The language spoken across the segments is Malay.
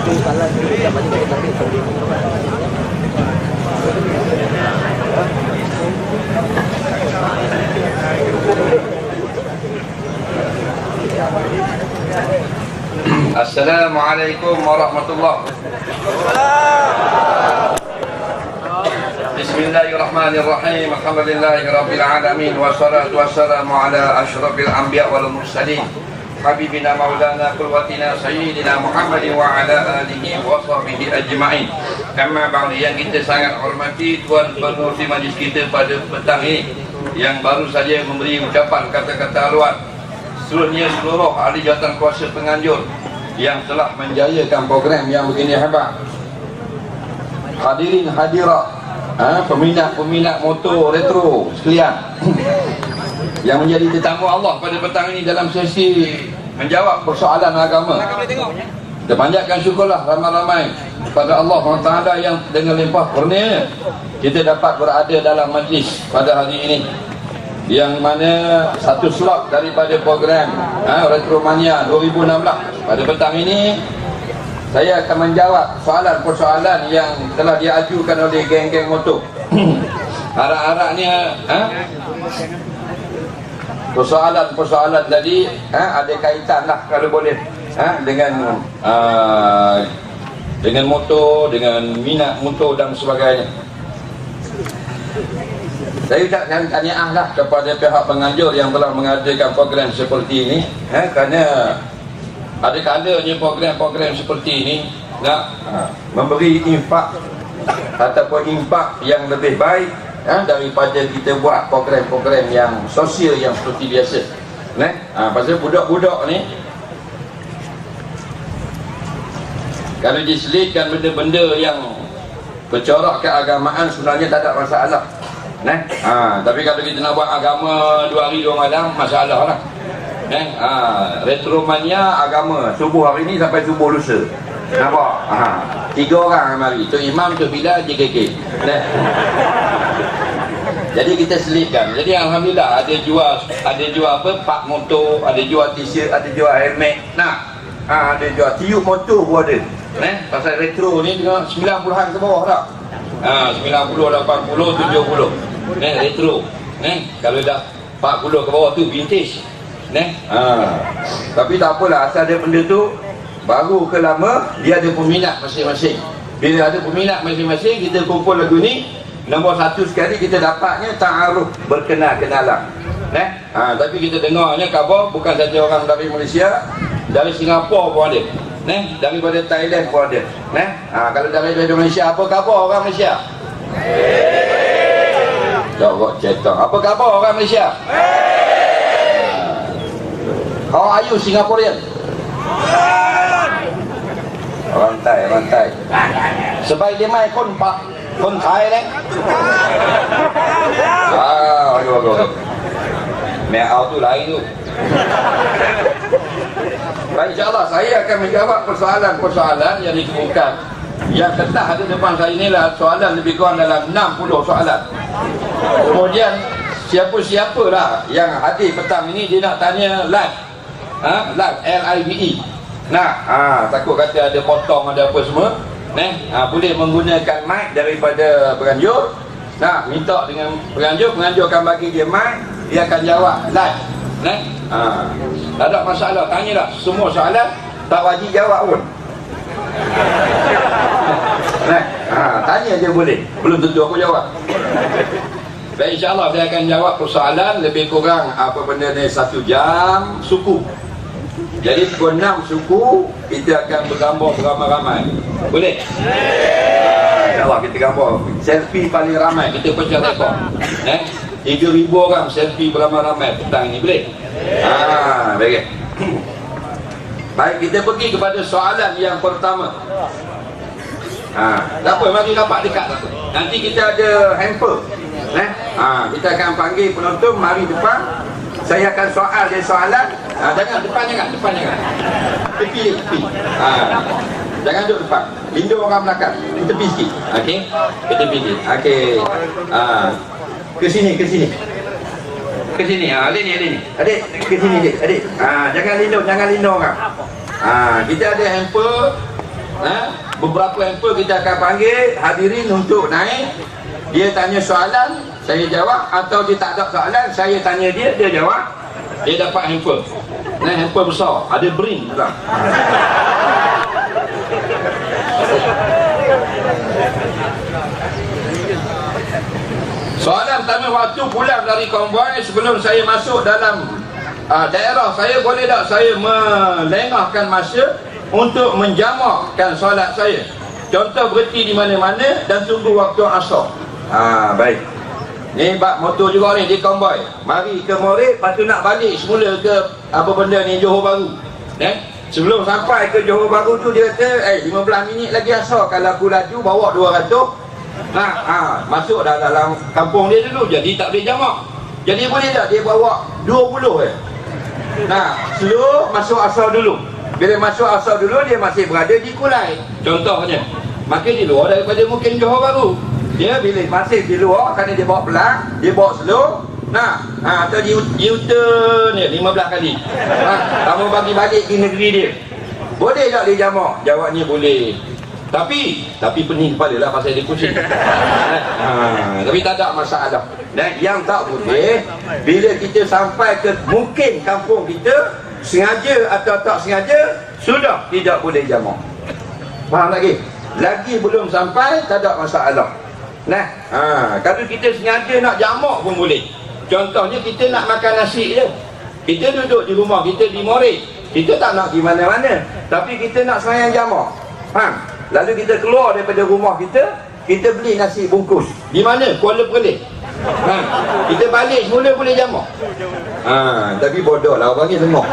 Assalamualaikum warahmatullahi wabarakatuh. Bismillahirrahmanirrahim. Alhamdulillahirabbil alamin wassalatu wassalamu ala asyrafil anbiya wal mursalin habibina maulana qudwatina sayyidina Muhammadin wa ala alihi wa sahbihi ajma'in. Amma ba'du, yang kita sangat hormati tuan penerusi majlis kita pada petang ini yang baru saja memberi ucapan kata-kata haluan, seluruhnya seluruh ahli jawatan kuasa penganjur yang telah menjayakan program yang begini hebat. Hadirin hadirat, peminat-peminat motor retro sekalian yang menjadi tetamu Allah pada petang ini dalam sesi menjawab persoalan agama. Kita panjatkan syukurlah ramai-ramai kepada Allah SWT yang dengan limpah kurnia kita dapat berada dalam majlis pada hari ini, yang mana satu slot daripada program Retromania 2016 pada petang ini saya akan menjawab soalan-persoalan yang telah diajukan oleh geng-geng motor. Harap-harapnya persoalan-persoalan tadi ada kaitan lah kalau boleh dengan motor, dengan minat motor dan sebagainya. Saya ucapkan tahniah lah kepada pihak penganjur yang telah mengadakan program seperti ini, kerana ada kalanya program-program seperti ini nak memberi impak ataupun impak yang lebih baik daripada kita buat program-program yang sosial yang seperti biasa. Pasal budak-budak ni kalau diselitkan benda-benda yang bercorak keagamaan sebenarnya tak ada masalah. Tapi kalau kita nak buat agama 2 hari 2 malam, masalah lah. Retromania agama subuh hari ni sampai subuh lusa. Nampak? 3 orang mari, tu imam, tu bilal, JKK. Jadi kita selitkan. Jadi alhamdulillah ada jual apa? Pak motor, ada jual t-shirt, ada jual helmet. Ada jual tiup motor pun ada. Pasal retro ni tengok 90-an ke bawah tak? 90, 80, 70. Retro. Kalau dah 40 ke bawah tu vintage. Tapi tak apalah, asal dia benda tu baru ke lama, dia ada peminat masing-masing. Bila ada peminat masing-masing, kita kumpul lagu ni. Nombor 1 sekali kita dapatnya ta'aruf, berkenal-kenalan. Tapi kita dengarnya khabar bukan saja orang dari Malaysia, dari Singapura pun ada. Daripada Thailand pun ada. Kalau dari Malaysia, apa khabar orang Malaysia? Jawab cetang. Apa khabar orang Malaysia? How are you Singaporean? Rantai. Sebaik limai kon Thai deh. Aduh. Meau tu lain tu. Baik, insyaAllah saya akan menjawab persoalan-persoalan yang dikemukakan. Yang telah ada depan saya inilah soalan lebih kurang dalam 60 soalan. Kemudian siapa-siapalah yang hadir petang ini, dia nak tanya live. Live, L-I-V-E. Takut kata ada potong, ada apa semua. Boleh menggunakan mic daripada penganjur. Minta dengan penganjur akan bagi dia mic, dia akan jawab live. Tak ada masalah, tanyalah semua soalan, tak wajib jawab pun. Tanya je boleh, belum tentu aku jawab. Baik, insyaAllah saya akan jawab persoalan lebih kurang apa benda ni 1 jam suku. Jadi pukul 6 suku kita akan bergambar beramai-ramai. Boleh? InsyaAllah kita gambar selfie paling ramai, kita pecah rekod. 3,000 orang selfie beramai-ramai petang ni, boleh? Baik. Baik, kita pergi kepada soalan yang pertama. Tak apa, mari rapat dekat. Nanti kita ada hamper. Kita akan panggil penonton mari depan. Saya akan soal dia soalan. Jangan depan. Tepi. Jangan duduk depan. Lindung orang belakang. Kita tepi sikit. Okey. Kita tepi sikit. Okey. Ke sini. Ke sini. Adik ni. Adik ke sini adik. Jangan lindung orang. Kita ada hamper. Beberapa handphone kita akan panggil hadirin untuk naik. Dia tanya soalan, saya jawab. Atau dia tak ada soalan, saya tanya dia, dia jawab. Dia dapat handphone. Handphone besar, ada bring dalam. Soalan pertama, waktu pulang dari konvoi, sebelum saya masuk dalam daerah saya, boleh tak saya melengahkan masa untuk menjamakkan solat saya? Contoh, berhenti di mana-mana dan tunggu waktu asar. Baik. Ni bab motor juga ni, di konvoi. Mari ke Morit, lepas tu nak balik semula ke apa benda ni, Johor Bahru. Sebelum sampai ke Johor Bahru tu dia kata, 15 minit lagi asar. Kalau aku laju bawa 200. Masuk dah dalam kampung dia dulu, jadi tak boleh jamak. Jadi boleh tak dia bawa 20 slow masuk asar dulu. Bila masuk asar dulu, dia masih berada di Kulai contohnya, maka di luar daripada mungkin Johor Bahru. Dia bila masih di luar, kerana dia bawa pelan, dia bawa slow. Atau dia U-turn ni 15 kali. Kamu bagi balik ke negeri dia. Boleh tak dia jamak? Jawabnya boleh. Tapi pening kepala lah pasal dia pusing. Tapi tak ada masalah. Dan yang tak boleh, bila kita sampai ke mungkin kampung kita, sengaja atau tak sengaja, sudah tidak boleh jamak. Faham lagi? Lagi belum sampai, tak ada masalah. Kalau kita sengaja nak jamak pun boleh. Contohnya kita nak makan nasi je. Kita duduk di rumah kita di Morit. Kita tak nak pergi mana-mana, tapi kita nak sembahyang jamak. Lalu kita keluar daripada rumah kita, kita beli nasi bungkus. Di mana? Kuala Perlis. Kita balik semula boleh jamak. Tapi bodoh lah orang ni semua.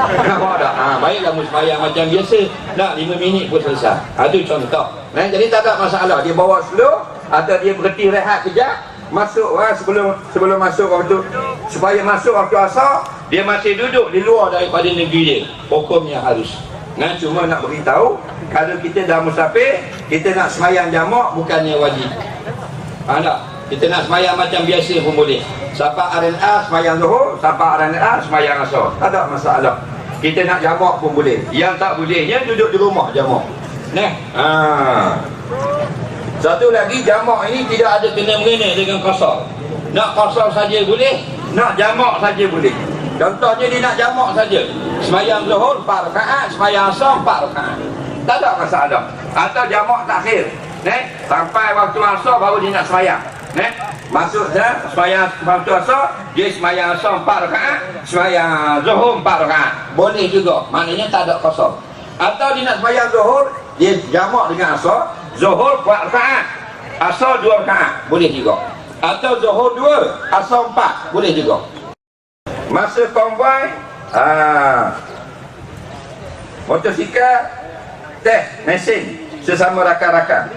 Baiklah sembahyang macam biasa, nak 5 minit pun selesai. Itu contoh. Jadi tak ada masalah. Dia bawa slow atau dia berhenti rehat kejap, masuk sebelum masuk waktu, supaya masuk waktu asar, dia masih duduk di luar daripada negeri dia. Hukumnya harus. Cuma nak beritahu, kalau kita dah musafir, kita nak semayang jamak bukannya wajib. Kita nak semayang macam biasa pun boleh. Siapa RNA semayang zuhur, siapa RNA semayang asar, tak ada masalah. Kita nak jamak pun boleh. Yang tak bolehnya duduk di rumah jamak. Satu lagi, jamak ini tidak ada kena-mengena dengan qasar. Nak qasar saja boleh, nak jamak saja boleh. Contohnya dia nak jamak saja, semayang zuhur 4 rakaat, semayang asar 4 rakaat, tak ada masalah. Atau jamak takhir, sampai waktu asar baru dia nak semayang. Masuk dah semayang waktu asar, dia semayang asar 4 rakaat, semayang zuhur 4 rakaat, boleh juga. Maknanya tak ada qasar. Atau dia nak semayang zuhur, dia jamak dengan asar, zuhur 4 rakaat, asar 2 rakaat, boleh juga. Atau zuhur 2, asar 4, boleh juga. Masa konvoi, motosikal, mesin sesama rakan-rakan.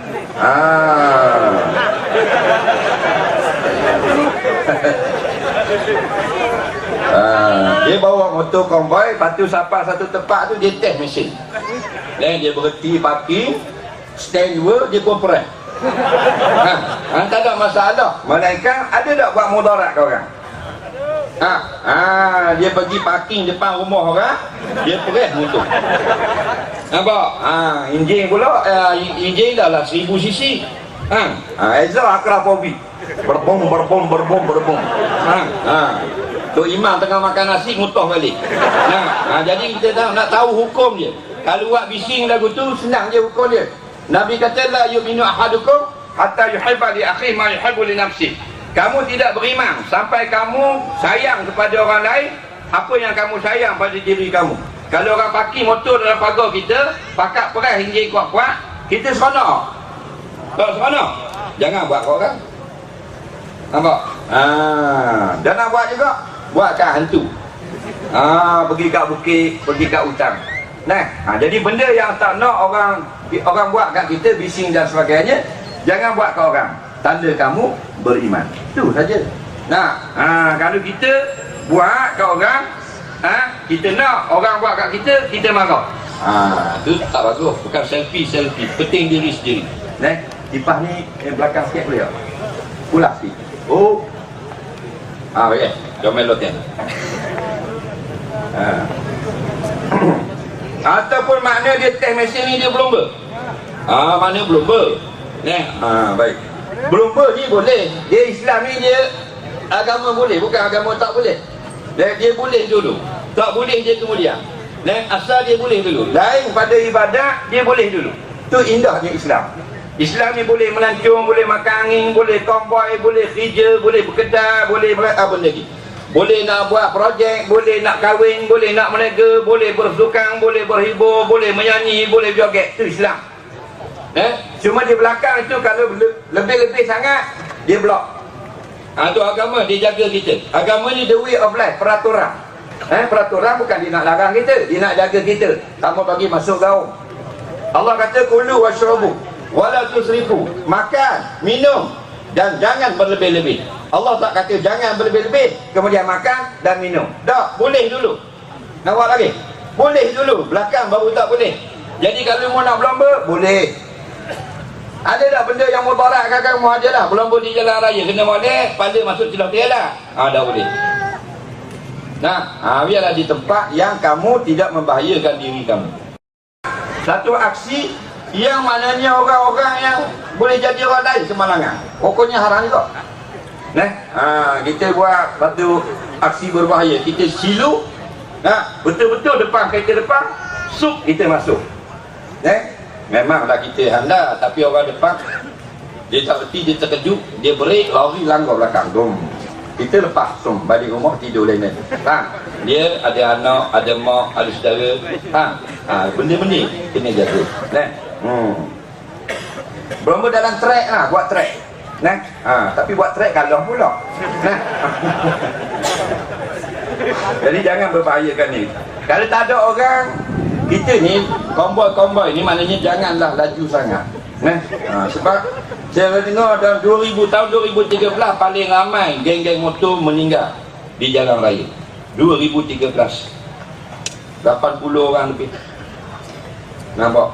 Dia bawa motor konvoi, lepas tu sampai satu tempat tu dia test mesin. Dan dia berhenti parking, stand 2, dia pun perang. Tak ada masalah. Melainkan ada tak buat mudarat ke orang? Dia pergi parking depan rumah orang, dia press motor. Nampak? Enjin pula, enjin dah lah 1000 cc. Ezra akrafobi. Berbom. Tok Imam tengah makan nasi, mutuh balik. Jadi kita nak tahu hukum dia. Kalau buat bising lagu tu, senang je hukum dia. Nabi kata, la yu'minu ahadukum hatta yuhibba li akhihi ma yuhibbu li nafsihi. Kamu tidak beriman sampai kamu sayang kepada orang lain apa yang kamu sayang pada diri kamu. Kalau orang parking motor dalam pagar kita, pakat peras enjin kuat-kuat, kita seronok. Tak seronok? Jangan buat kat orang. Nampak? Dan nak buat juga, buat kat hantu. Pergi kat bukit, pergi kat hutan. Jadi benda yang tak nak orang buat kat kita, bising dan sebagainya, jangan buat kat orang. Tanda kamu beriman. Itu saja. Kalau kita buat kat orang, kita nak orang buat kat kita, kita marah. Itu tak bagus. Bukan selfie. Penting diri sendiri. Kipas ni belakang sikit boleh tak? Pulas sikit. Baik. Jom main lotian. Ataupun makna dia test mesin ni dia berlomba. Mana belum ber. Baik. Belum ber ni boleh. Dia Islam ni dia agama boleh, bukan agama tak boleh. Dia boleh dulu. Tak boleh dia kemudian. Asal dia boleh dulu. Lain pada ibadat, dia boleh dulu. Tu indahnya Islam. Islam ni boleh melancong, boleh makan angin, boleh konvoi, boleh kerja, boleh berkedai, boleh apa lagi? Boleh nak buat projek, boleh nak kahwin, boleh nak meniaga, boleh bersukang, boleh berhibur, boleh menyanyi, boleh joget. Itu Islam. Cuma di belakang itu kalau lebih-lebih sangat, dia blok. Itu agama, dia jaga kita. Agama ni the way of life, peraturan. Peraturan bukan dia nak larang kita, dia nak jaga kita. Kamu bagi masuk gaung. Allah kata kulu washrabu wala tusrifu, makan, minum dan jangan berlebih-lebih. Allah tak kata jangan berlebih-lebih kemudian makan dan minum. Tak, boleh dulu. Nak buat lagi? Boleh dulu, belakang baru tak boleh. Jadi kalau mau nak berlomba, boleh. Ada tak benda yang mudarat kakak mau aja lah. Berlomba di jalan raya kena boleh, pada masuk celah dia lah. Dah boleh. Biarlah di tempat yang kamu tidak membahayakan diri kamu. Satu aksi yang maknanya orang-orang yang boleh jadi orang lain kemalangan, pokoknya haram juga. Kita buat satu aksi berbahaya, kita silu, betul-betul depan kereta depan, sup kita masuk. Memanglah kita handal, tapi orang depan dia tak berhenti, dia terkejut, dia break, lari langgar belakang. Kita lepas balik rumah tidur lain. Dia ada anak, ada mak, ada saudara. Benda-benda kena jaga. Berlomba dalam trek lah, buat trek. Tapi buat trek kalah pula. Jadi jangan berbahayakan ni. Kalau tak ada orang, kita ni komboi-komboi ni maknanya janganlah laju sangat. Sebab saya dengar dalam 2000 tahun 2013 paling ramai geng-geng motor meninggal di jalan raya. 2013 80 orang lebih. Nampak?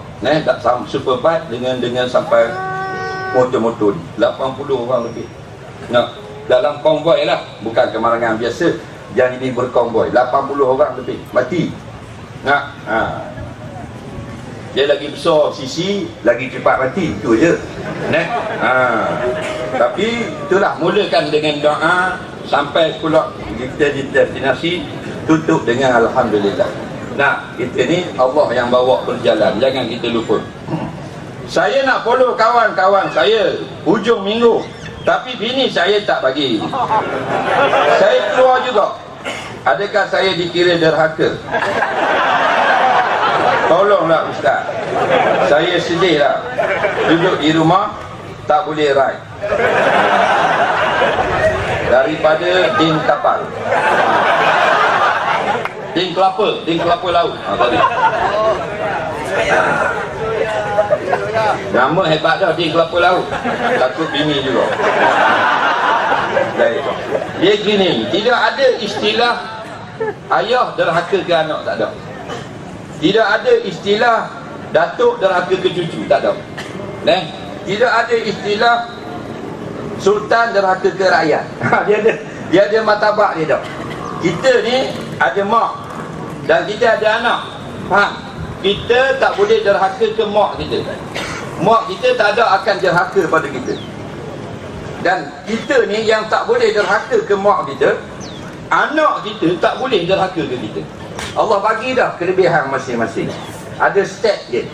Tak superbike dengan sampai motor-motor ni 80 orang lebih. Dalam konvoi lah, bukan kemalangan biasa. Yang ini berkonvoi 80 orang lebih mati. Dia lagi besar sisi, lagi cepat mati. Itu je. Tapi itulah, mulakan dengan doa sampai pula kita di destinasi, tutup dengan Alhamdulillah. Kita ni Allah yang bawa berjalan, jangan kita lupa. Saya nak follow kawan-kawan saya hujung minggu, tapi bini saya tak bagi. Saya keluar juga. Adakah saya dikira derhaka? Tolonglah Ustaz, saya sedih lah. Duduk di rumah tak boleh ride daripada din kapal, din kelapa laut. Tadi nama hebat dah, din kelapa laut. Takut bini juga. Dia gini, tidak ada istilah ayah derhaka ke anak, tak ada. Tidak ada istilah datuk derhaka ke cucu, tak ada. Tidak ada istilah sultan derhaka ke rakyat. Dia ada martabat dia dah. Kita ni ada mak dan kita ada anak. Kita tak boleh derhaka ke mak kita. Mak kita tak ada akan derhaka pada kita. Dan kita ni yang tak boleh derhaka ke mak kita, anak kita tak boleh derhaka ke kita. Allah bagi dah kelebihan masing-masing. Ada step dia.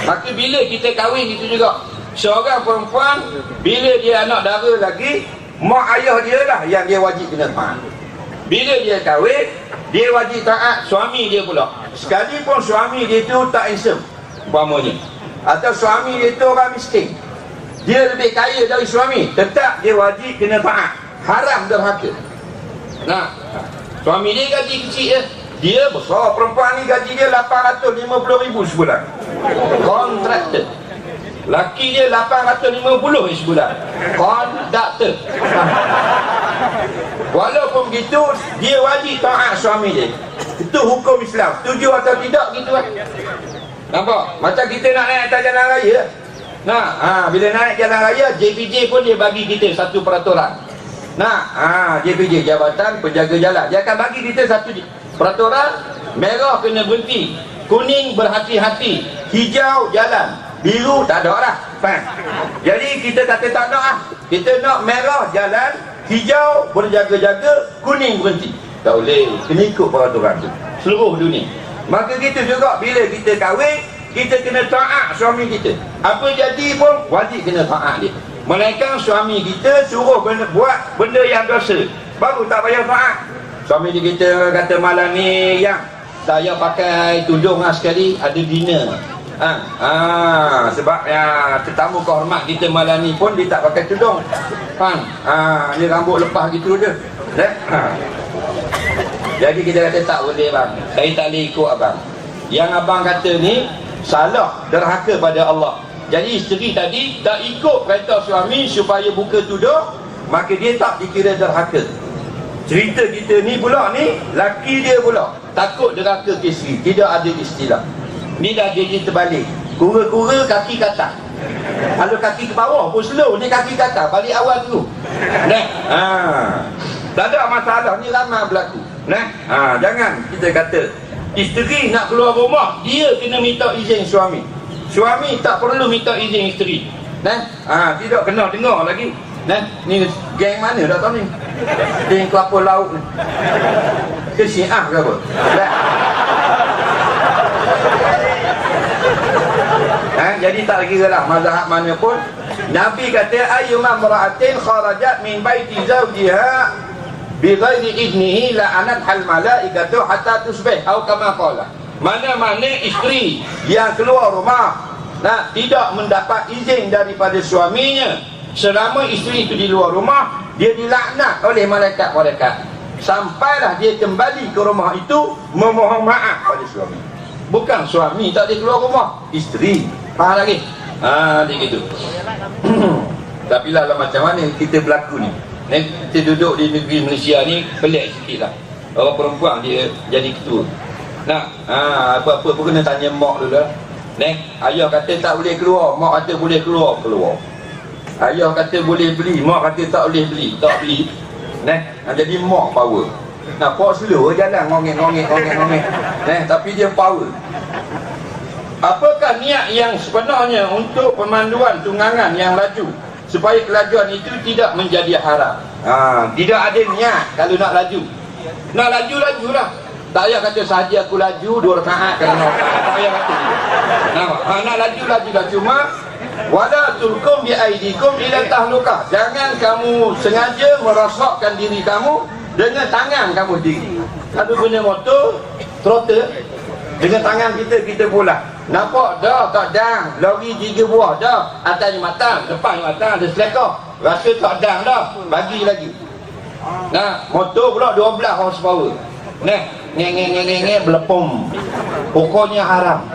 Maka bila kita kahwin itu juga, seorang perempuan bila dia anak dara lagi, mak ayah dia lah yang dia wajib kena taat. Bila dia kahwin, dia wajib taat suami dia pula. Sekalipun suami dia tu tak handsome umpamanya, atau suami dia tu orang miskin, dia lebih kaya dari suami, tetap dia wajib kena taat. Haram derhaka. Suami dia gaji kecil je, dia besar, perempuan ni gaji dia 850,000 sebulan, kontraktor. Laki dia 850 sebulan, konduktor. Walaupun begitu, dia wajib taat suami dia. Itu hukum Islam. Setuju atau tidak, gitu lah. Nampak? Macam kita nak naik atas jalan raya. Bila naik jalan raya, JPJ pun dia bagi kita satu peraturan. JPJ, Jabatan Penjaga Jalan, dia akan bagi kita satu peraturan. Merah kena berhenti, kuning berhati-hati, hijau jalan, biru tak ada lah. Faham? Jadi kita kata tak nak lah. Kita nak merah jalan, hijau boleh jaga-jaga, kuning berhenti. Tak boleh, kena ikut peraturan tu seluruh dunia. Maka kita juga bila kita kahwin, kita kena taat suami kita. Apa jadi pun wajib kena taat dia. Melainkan suami kita suruh buat benda yang dosa, baru tak payah taat. Suami kita kata malam ni yang saya pakai tudung sekali, ada dinner. Sebab tetamu kehormat kita malam ni pun dia tak pakai tudung. Faham? Dia rambut lepas gitu je. Jadi kita kata tak boleh bang, saya tak boleh ikut abang. Yang abang kata ni salah, derhaka pada Allah. Jadi isteri tadi tak ikut perintah suami supaya buka tudung, maka dia tak dikira derhaka. Cerita kita ni pula ni, laki dia pula takut derhaka ke isteri, tidak ada istilah. Ni dah jadi terbalik. Kura-kura kaki ke atas, kalau kaki ke bawah pun slow, ni kaki ke atas, balik awal dulu. Tak ada masalah, ni ramai berlaku. Jangan kita kata isteri nak keluar rumah, dia kena minta izin suami. Suami tak perlu minta izin isteri. Tidak kena dengar lagi. Ni geng mana dah tahu ni? Geng kelapa laut ni. Ke Syiah ke apa? Jadi tak kira lah mazhab mana pun. Nabi kata ayyuma mar'atin kharajat min baiti zawjiha bighairi idnihi la'anat hal malaikatu hatta tusbih atau kama qala. Mana-mana isteri yang keluar rumah tidak mendapat izin daripada suaminya, selama isteri itu di luar rumah, dia dilaknat oleh malaikat-malaikat sampailah dia kembali ke rumah itu memohon maaf pada suami. Bukan suami tak boleh keluar rumah, isteri. Faham lagi? Dia gitu. Tapi lah macam mana kita berlaku ni. Kita duduk di negeri Malaysia ni pelik sikit lah. Orang perempuan dia jadi ketua. Apa-apa pun kena tanya mak dulu lah. Ayah kata tak boleh keluar, mak kata boleh keluar. Ayah kata boleh beli, mak kata tak boleh beli, tak beli. Jadi mak power. Pak slow jalan ngongek. Tapi dia power. Apakah niat yang sebenarnya untuk pemanduan tunggangan yang laju supaya kelajuan itu tidak menjadi haram? Tidak ada niat kalau nak laju. Nak laju-lajulah. Tak payah kata sahaja aku laju 2 rakaat kerana tak payah kata dia. Nak laju-lajulah, cuma wala tulkum bi aidikum ila tahlukah. Jangan kamu sengaja merosakkan diri kamu dengan tangan kamu sendiri. Kalau guna motor, throttle dengan tangan kita bola. Nampak dah tak dang, lori 3 buah dah, atasnya matang, depannya matang, ada selekor. Rasa tak dang dah, bagi lagi. Motor pula 12 horsepower. Ngeng belepom. Pokoknya haram.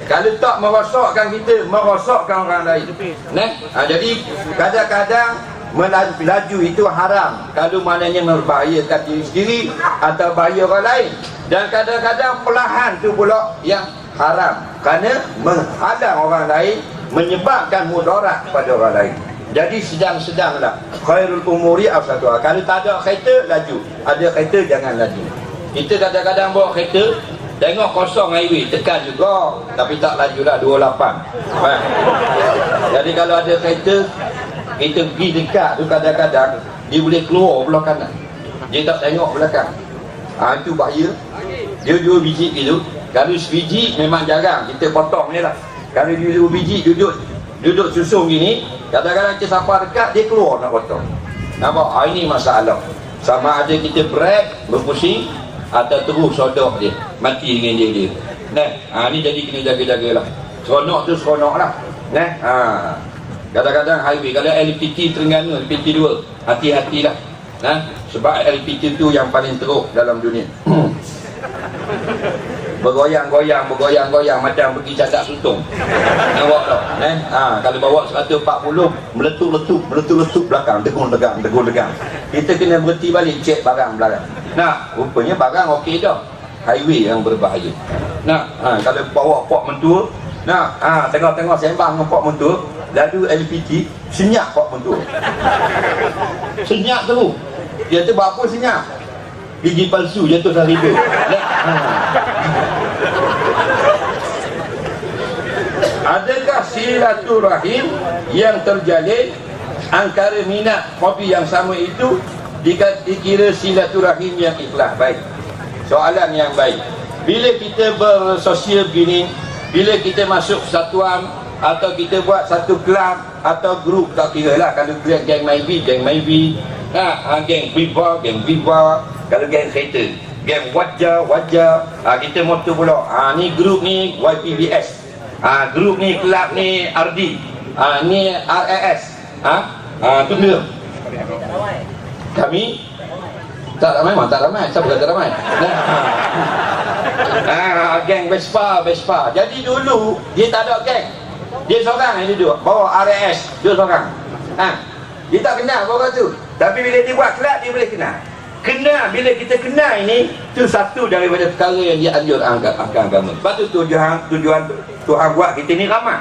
Kalau tak merosakkan kita, merosakkan orang lain. Jadi kadang-kadang melaju itu haram kalau maknanya membahayakan diri sendiri atau bahaya orang lain. Dan kadang-kadang perlahan tu pula yang haram, kerana menghalang orang lain, menyebabkan mudarat pada orang lain. Jadi sedang-sedanglah. Khairul umuri afsatuha. Kalau tak ada kereta, laju. Ada kereta, jangan laju. Kita kadang-kadang bawa kereta, tengok kosong highway, tekan juga, tapi tak laju lah 28. Jadi kalau ada kereta, kita pergi dekat tu, kadang-kadang dia boleh keluar belah kanan, dia tak tengok belakang. Itu bahaya. Dia 2 biji gitu. Kalau sebiji memang jarang, kita potong ni lah. Kalau dia 2 biji duduk susung gini, kadang-kadang kita sampai dekat, dia keluar nak potong. Nampak? Ini masalah. Sama ada kita break, berpusing, atau terus sodok dia, mati dengan dia. Ni jadi kena jaga-jagalah. Seronok tu seronok lah. Kadang-kadang highway, kalau LPT Terengganu, LPT 2, hati-hatilah. Sebab LPT tu yang paling teruk dalam dunia. Bergoyang-goyang macam pergi cadak suntung. Nampak tak? Kalau bawa 140, meletup belakang, degung-degang. Kita kena berhenti balik, cek barang belakang. Rupanya barang okey dah. Highway yang berbahaya. Kalau bawa pok mentua, tengok-tengok sembang dengan pok mentua, lalu LPG, senyap pok mentua. Senyap tu. Dia tu berapa senyap? Gigi palsu jatuh dari ribu. Adakah silaturahim yang terjalin antara minat hobi yang sama itu dikira silaturahim yang ikhlas. Baik, soalan yang baik. Bila kita bersosial begini, bila kita masuk satuan atau kita buat satu kelab atau grup, tak kira lah, kalau geng Maybe, geng Viva, kalau geng kereta, geng Wajah, kita motor pula, ni grup ni YPBS, grup ni kelab ni RD, ni RAS, tu dia. Kami tak ramai, siapa kata ramai? Geng Vespa. Jadi dulu dia tak ada geng, dia seorang yang duduk bawa RAS, dia seorang. Dia tak kenal bawa tu, tapi bila dia buat kelab dia boleh kenal. Bila kita kenal ini, itu satu daripada perkara yang dia anjur akan agama. Sebab tu tujuan Tuhan buat kita ni ramai.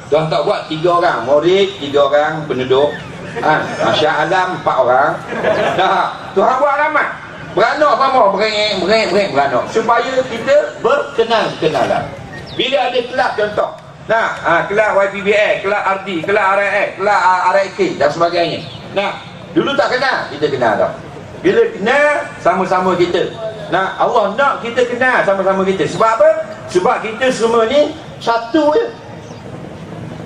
Tuhan tak buat 3 orang murid, 3 orang penduduk, Syah Alam 4 orang. Tuhan buat ramai, beranak sama, berengek beranak, supaya kita berkenal-kenalan. Bila ada kelab contoh, kelab YPBA, kelab RD, kelab RAS, kelab RAK dan sebagainya. Dulu tak kenal, kita kenal dah. Bila kenal, sama-sama kita. Allah nak kita kenal sama-sama kita. Sebab apa? Sebab kita semua ni satu je.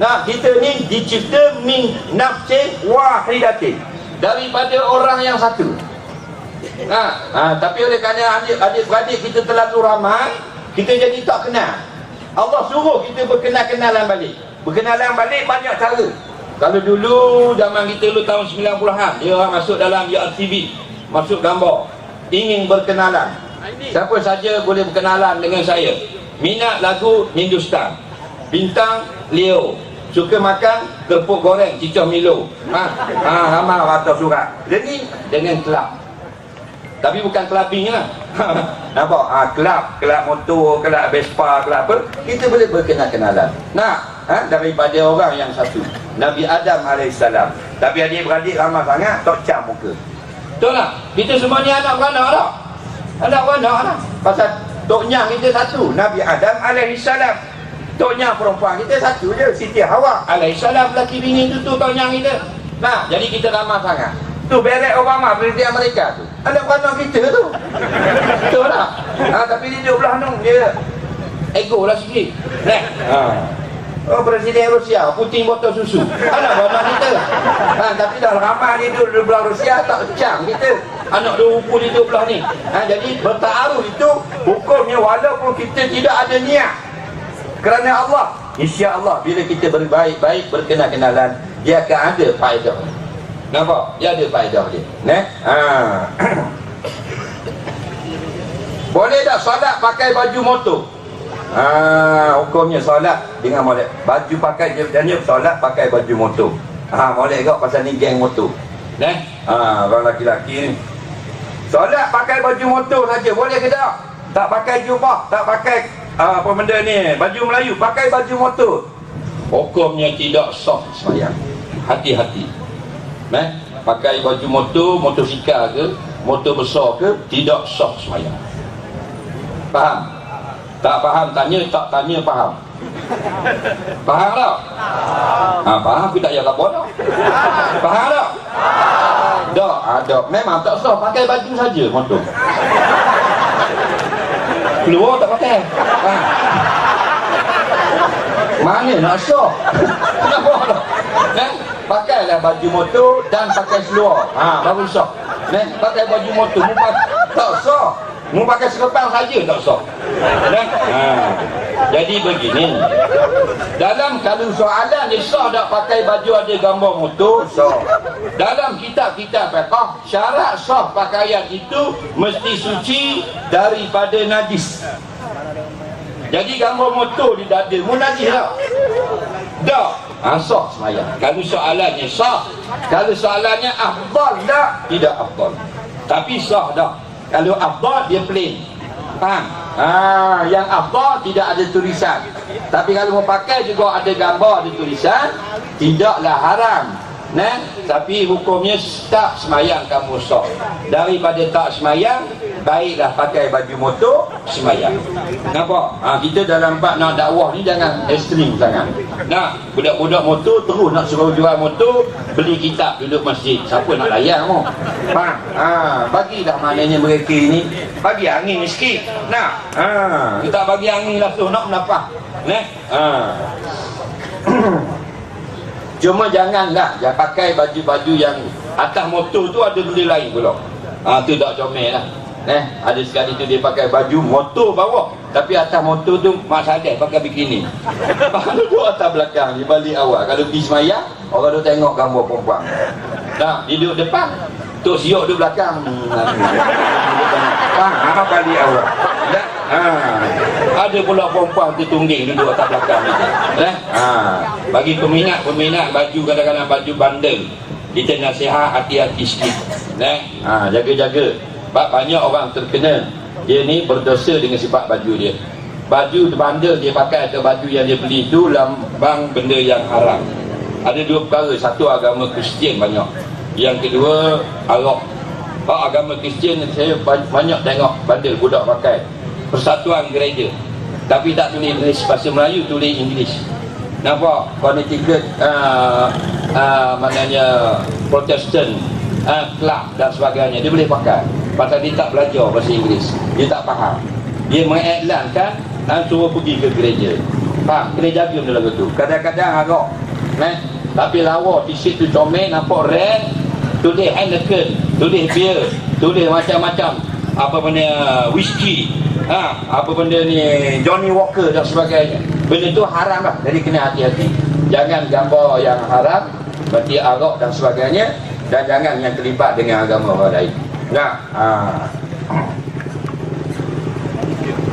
Kita ni dicipta min nafsin wahidatin, daripada orang yang satu. Tapi oleh kerana adik-beradik kita terlalu ramai, kita jadi tak kenal. Allah suruh kita berkenal-kenalan balik. Berkenalan balik banyak cara. Kalau dulu zaman kita dulu tahun 90-an, dia orang masuk dalam RTV, masuk gambar, ingin berkenalan. Siapa saja boleh berkenalan dengan saya. Minat lagu Hindustan, bintang Leo, suka makan kerupuk goreng Cicah Milo, ramai atau surat. Jadi dengan kelab, tapi bukan clubbing lah. Nampak? Kelab motor, kelab Vespa, kelab apa, kita boleh berkenal-kenalan. Daripada orang yang satu, Nabi Adam AS. Tapi adik-beradik ramai sangat, tak cam muka. Betul tak? Kita semua ni anak beranak tak? Anak beranak lah. Pasal Toknya kita satu, Nabi Adam AS. Toknya perempuan kita satu je, Siti Hawa AS, lelaki bini tu toknya kita. Jadi kita ramai sangat. Tu Barack Obama, Presiden Amerika tu, anak beranak kita tu. Betul tak? Tapi dia duduk belah nung, dia ego lah sikit. Presiden Rusia, Putin botol susu, anak beranak kita. Tapi dah ramai dia duduk belah Rusia, tak cam kita. Anak dua rupu dia duduk belah ni. Jadi bertaruh itu hukumnya, walaupun kita tidak ada niat, kerana Allah, insya-Allah bila kita berbaik-baik, berkenal-kenalan, dia akan ada faedah. Nampak? Dia ada faedah dia. Boleh tak solat pakai baju motor? Hukumnya solat dengan molek. Baju pakai dia solat pakai baju motor. Molek kau pasal ni geng motor. Orang laki-laki ni solat pakai baju motor saja, boleh ke tak? Tak pakai jubah, tak pakai apa benda ni, baju Melayu, pakai baju motor, hukumnya tidak sah sembahyang. Hati-hati. Pakai baju motor, motosikal ke, motor besar ke, tidak sah sembahyang. Faham? Tak faham tanya, tak tanya faham. Faham tak? Faham, aku tak payah lapor tak? Faham tak? Tak, ada. Memang tak sah, pakai baju saja motor. Keluar tak pakai. Mana nak sah? Kenapa tak? Pakailah baju motor dan pakai seluar, baru sah. Pakai baju motor tak sah. Mu pakai serban saja tak sah. Jadi begini, dalam kalau soalan dia sah tak pakai baju ada gambar motor, sah. Dalam kitab-kitab fiqh, syarat sah pakaian itu mesti suci daripada najis. Jadi gambar motor di dada mu najis tak? Tak. Sah semayang. Kalau soalannya sah, kalau soalannya afdal tak? Tidak afdal. Tapi sah tak? Kalau afdal dia plain. Faham? Yang afdal tidak ada tulisan. Tapi kalau mau pakai juga ada gambar, ada tulisan, tidaklah haram. Tapi hukumnya tak semayang kamu sah. Daripada tak semayang, baiklah pakai baju motor sembahyang. Nampak? Kita dalam bab nak dakwah ni jangan ekstrim sangat. Nah, budak-budak motor terus nak suruh jual motor, beli kitab duduk masjid. Siapa nak layan mau? Faham? Bagilah maknanya mereka ni bagi angin sikit. Nah, kita bagi angin langsung nak menapah. Cuma janganlah pakai baju-baju yang atas motor tu ada benda lain pula. Tu tak comel lah. Ada sekali tu dia pakai baju motor bawah, tapi atas motor tu Mak Sadeh pakai bikini. Duduk atas belakang di balik awal. Kalau pergi semayang, orang tu tengok gambar perempuan. Dia duduk depan, Tok Siok duduk belakang. Balik awal. Ada pula perempuan tertungging duduk atas belakang kita. Bagi peminat baju, kadang-kadang baju bandel, kita nasihat hati-hati sikit. Jaga-jaga. Sebab banyak orang terkena dia ni berdosa dengan sifat baju dia. Baju bandel dia pakai atau baju yang dia beli tu lambang benda yang haram. Ada dua perkara. Satu, agama Kristian banyak. Yang kedua, Arab. Agama Kristian saya banyak tengok bandel budak pakai Persatuan Gereja, tapi tak tulis Inggeris, bahasa Melayu tulis Inggeris. Nampak? Connecticut maknanya Protestant club dan sebagainya, dia boleh pakai pasal dia tak belajar bahasa Inggeris, dia tak faham. Dia mengiklankan suruh pergi ke gereja. Faham? Kena jaga benda lagu tu. Kadang-kadang harap tapi lawa t-shirt tu comel, nampak red, tulis Heineken, tulis beer, tulis macam-macam, apa benda whisky, apa benda ni Johnny Walker dan sebagainya. Benda tu haram lah. Jadi kena hati-hati. Jangan gambar yang haram, berarti arak dan sebagainya, dan jangan yang terlibat dengan agama orang lain.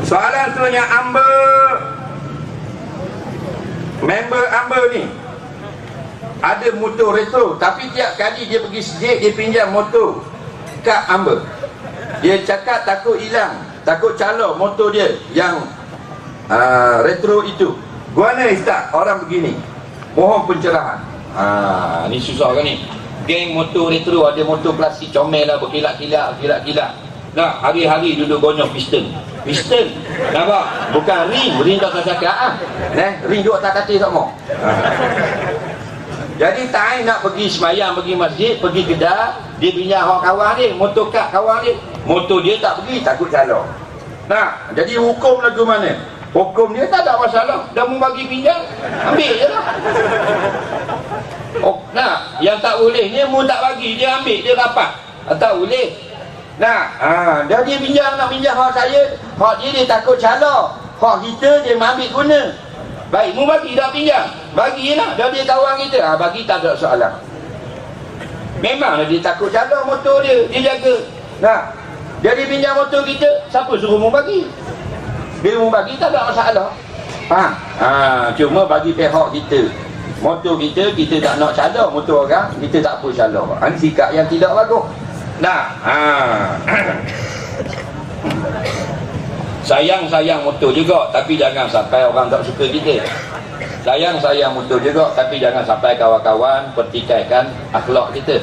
Soalan seterusnya, member Amber ni ada motor retro, tapi tiap kali dia pergi sejik, dia pinjam motor kat Amber. Dia cakap takut hilang, takut calo motor dia yang retro itu. Guana Ustaz orang begini, mohon pencerahan. Ni susah kan ni. Geng motor retro, ada motor klasik comel lah, berkilat-kilat. Hari-hari duduk gonyok piston. Nampak? Bukan ring tak cakap ring duduk tak kata sama. Jadi tak nak pergi semayang, pergi masjid, pergi kedai, dia pinjam kawan dia, motor kat kawan dia. Motor dia tak pergi, takut calo. Jadi hukum lagu mana? Hukum dia tak ada masalah. Dah mau bagi pinjam, ambil je lah. Yang tak bolehnya mu tak bagi, dia ambil, dia dapat. Tak boleh. Dia pinjam, nak pinjam hak saya, hak dia takut calo. Hak kita dia ambil guna. Baik, mu bagi tak pinjam, bagi lah. Dia kawan kita, bagi tak ada soalan. Memanglah dia takut calo motor dia jaga. Dia pinjam motor kita, siapa suruh mu bagi? Bila mu bagi tak ada masalah. Faham? Cuma bagi pihak kita, motor kita tak nak calo motor orang, kita tak apa calo. Ini sikap yang tidak bagus. Sayang motor juga, tapi jangan sampai orang tak suka kita. Sayang motor juga, tapi jangan sampai kawan-kawan pertikaikan akhlak kita.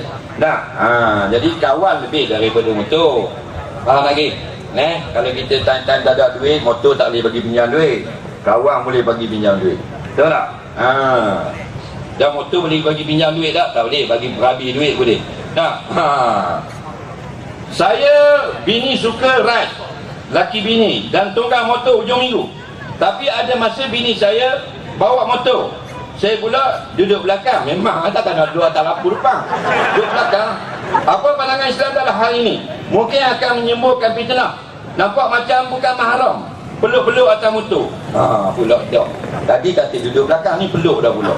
Jadi kawan lebih daripada motor. Faham lagi? Kalau kita time-time tak ada duit, motor tak boleh bagi pinjam duit, kawan boleh bagi pinjam duit. Betul tak? Dan motor boleh bagi pinjam duit tak? Tak boleh. Bagi berabi duit boleh. Saya bini suka ride, laki bini, dan tunggang motor hujung minggu. Tapi ada masa bini saya bawa motor, saya pula duduk belakang. Memang tak ada dua atas lampu depan, duduk belakang. Apa pandangan Islam dalam hal ini? Mungkin akan menyembuhkan fitnah. Nampak macam bukan mahram, peluk-peluk atas motor. Pula tak. Tadi kata duduk belakang, ni peluk dah pula.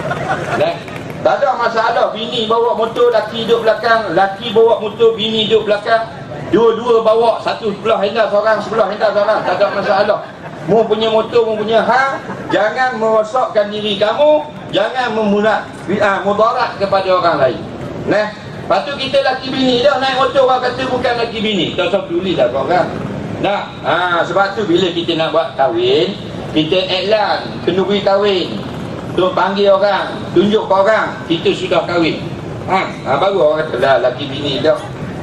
Tak ada masalah. Bini bawa motor, laki duduk belakang. Laki bawa motor, bini duduk belakang. Dua-dua bawa, satu sebelah handal seorang, sebelah handal seorang. Tak ada masalah. Mu punya motor, mu punya hak. Jangan merosakkan diri kamu, jangan mudarat kepada orang lain. Lepas tu kita laki bini dah naik motor, orang kata bukan laki bini, tak usah peduli dah korang. Sebab tu bila kita nak buat kahwin, kita iklan kenduri kahwin, tu panggil orang, tunjuk ke orang kita sudah kahwin. Baru orang kata dah laki bini dah.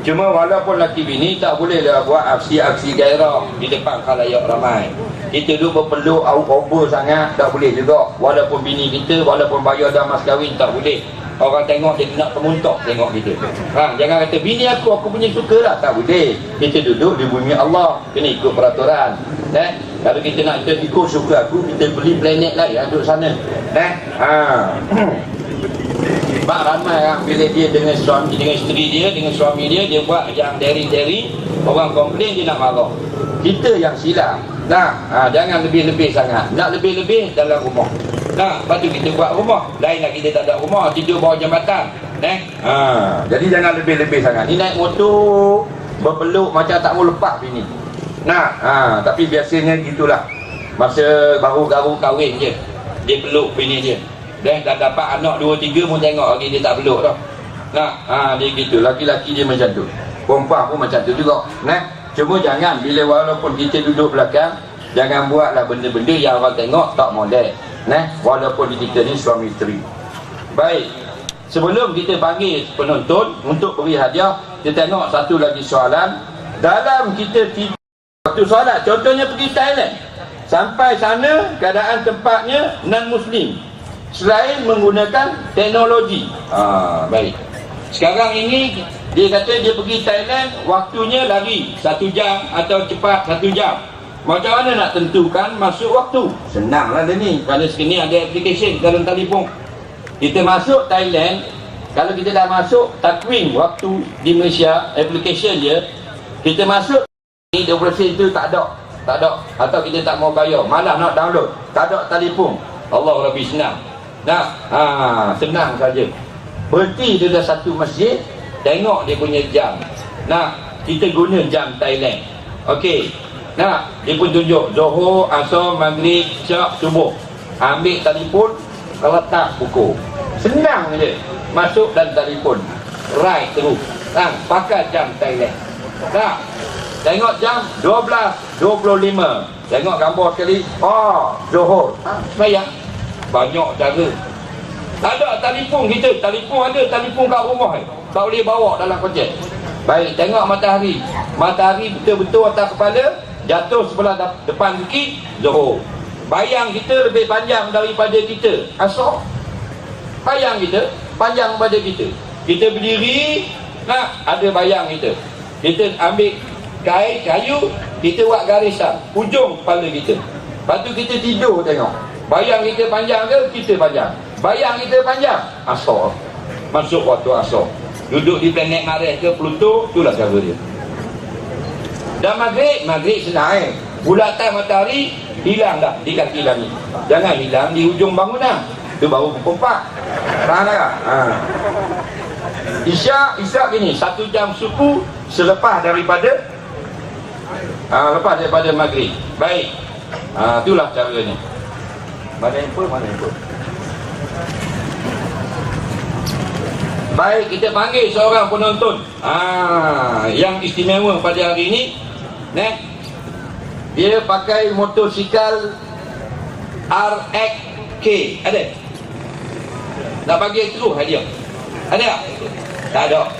Cuma walaupun laki bini tak boleh lah buat aksi-aksi gairah di depan khalayak ramai. Kita duduk berpeluk over sangat, tak boleh juga. Walaupun bini kita, walaupun bayar dah mas kahwin, tak boleh. Orang tengok dia nak termuntok tengok kita. Jangan kata bini aku punya suka lah, tak boleh. Kita duduk di bumi Allah, kena ikut peraturan. Kalau kita nak ikut suka aku, kita beli planet lain duduk sana. Sebab ramai bila dia dengan suami, dengan isteri dia, dengan suami dia, dia buat yang daring-daring, orang komplain dia nak marah. Kita yang silap. Jangan lebih-lebih sangat. Nak lebih-lebih dalam rumah. Lepas tu kita buat rumah. Lainlah kita tak ada rumah, tidur bawah jambatan. Jadi jangan lebih-lebih sangat. Ni naik motor berpeluk macam tak mau lepas bini. Tapi biasanya gitulah. Masa baru-baru kahwin je, dia peluk bini dia. Dah dapat anak 2-3 pun tengok lagi dia tak peluk tau. Dia gitu. Laki-laki dia macam tu, perempuan pun macam tu juga. Cuma jangan bila walaupun kita duduk belakang, jangan buatlah benda-benda yang orang tengok tak molek. Walaupun kita ni suami isteri. Baik, sebelum kita panggil penonton untuk beri hadiah, kita tengok satu lagi soalan. Dalam kita tidur waktu solat, contohnya pergi Thailand, sampai sana keadaan tempatnya non-Muslim, selain menggunakan teknologi. Baik. Sekarang ini dia kata dia pergi Thailand, waktunya lari 1 jam atau cepat 1 jam. Macam mana nak tentukan masuk waktu? Senanglah dia ni. Kerana sini ada aplikasi dalam telefon. Kita masuk Thailand, kalau kita dah masuk takwim waktu di Malaysia, aplikasi dia, kita masuk ni 20% itu tak ada. Atau kita tak mau bayar, malah nak download, tak ada telefon. Allah lebih senang. Senang saja. Berhenti dia dah satu masjid, tengok dia punya jam. Kita guna jam Thailand. Okey. Dia pun tunjuk Zuhur, Asar, Maghrib, Isyak, Subuh. Ambil telefon, letak buku. Senang je. Masuk dan telefon. Right terus. Pakai jam Thailand. Tengok jam 12.25. Tengok gambar sekali. Zuhur. Semayang. Banyak cara. Tak ada telefon kita. Telefon ada, telefon kat rumah. Tak boleh bawa dalam kocek. Baik, tengok matahari. Matahari betul-betul atas kepala, jatuh sebelah depan sikit, Zuhur. Bayang kita lebih panjang daripada kita, Asar. Bayang kita panjang daripada kita. Kita berdiri, ada bayang kita. Kita ambil kayu, kita buat garisan ujung kepala kita. Lepas tu kita tidur tengok. Bayang kita panjang ke, kita panjang. Bayang kita panjang, Asar. Masuk waktu Asar. Duduk di planet Mars ke Pluto, itulah cara dia. Dan Maghrib senang. Bulatan matahari hilang dah di kaki langit. Jangan hilang di ujung bangunan. Itu baru pukul 4. Faham tak? Isyak gini, 1 jam suku selepas daripada Maghrib. Baik. Itulah caranya. Mana handphone? Baik, kita panggil seorang penonton yang istimewa pada hari ini. Dia pakai motosikal RXK. Ada? Nak bagi terus hadiah? Ada? Tak ada.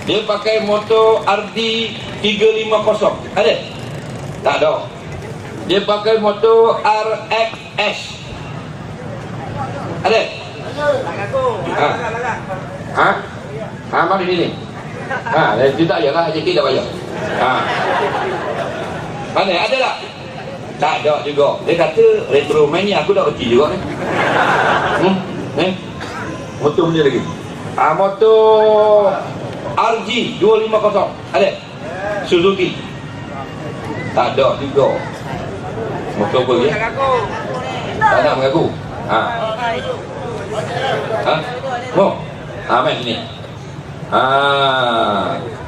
Dia pakai motor RD 350. Ada? Tak ada. Dia pakai motor RXS. Ada? Mari sini. Dia tak payahlah, JK dah bayar. Mana? Ada tak? Tak ada juga. Dia kata retro man ni aku dah reti juga ni. Motor punya lagi. Motor RG 250. Ada? Suzuki. Tak ada juga. Motor apa dia? Tak nak mengaku. Main sini.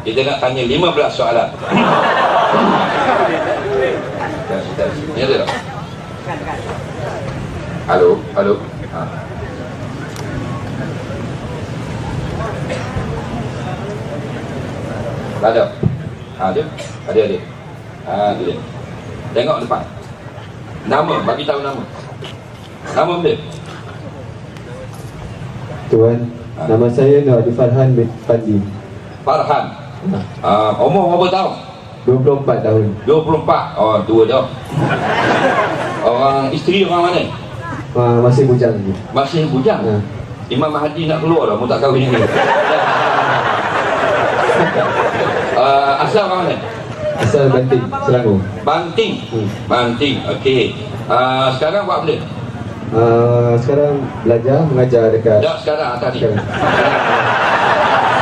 Kita nak tanya 15 soalan. Ni ada tak? Halo. Ada. Ada. Dia. Tengok depan. Nama, bagi tahu nama. Nama dia. Tuan, nama saya Nur Adi Farhan bin Pandi. Farhan. Umur berapa tahun? 24 tahun. 24. Oh, tua dah. Orang isteri orang mana? Masih bujang lagi. Masih bujang? Imam Mahdi nak keluar dah, mau tak kahwin ni. Asal orang mana? Asal Banting, Selangor. Banting? Banting, okey. Sekarang buat benda? Sekarang belajar, mengajar dekat. Tak, sekarang atas ni.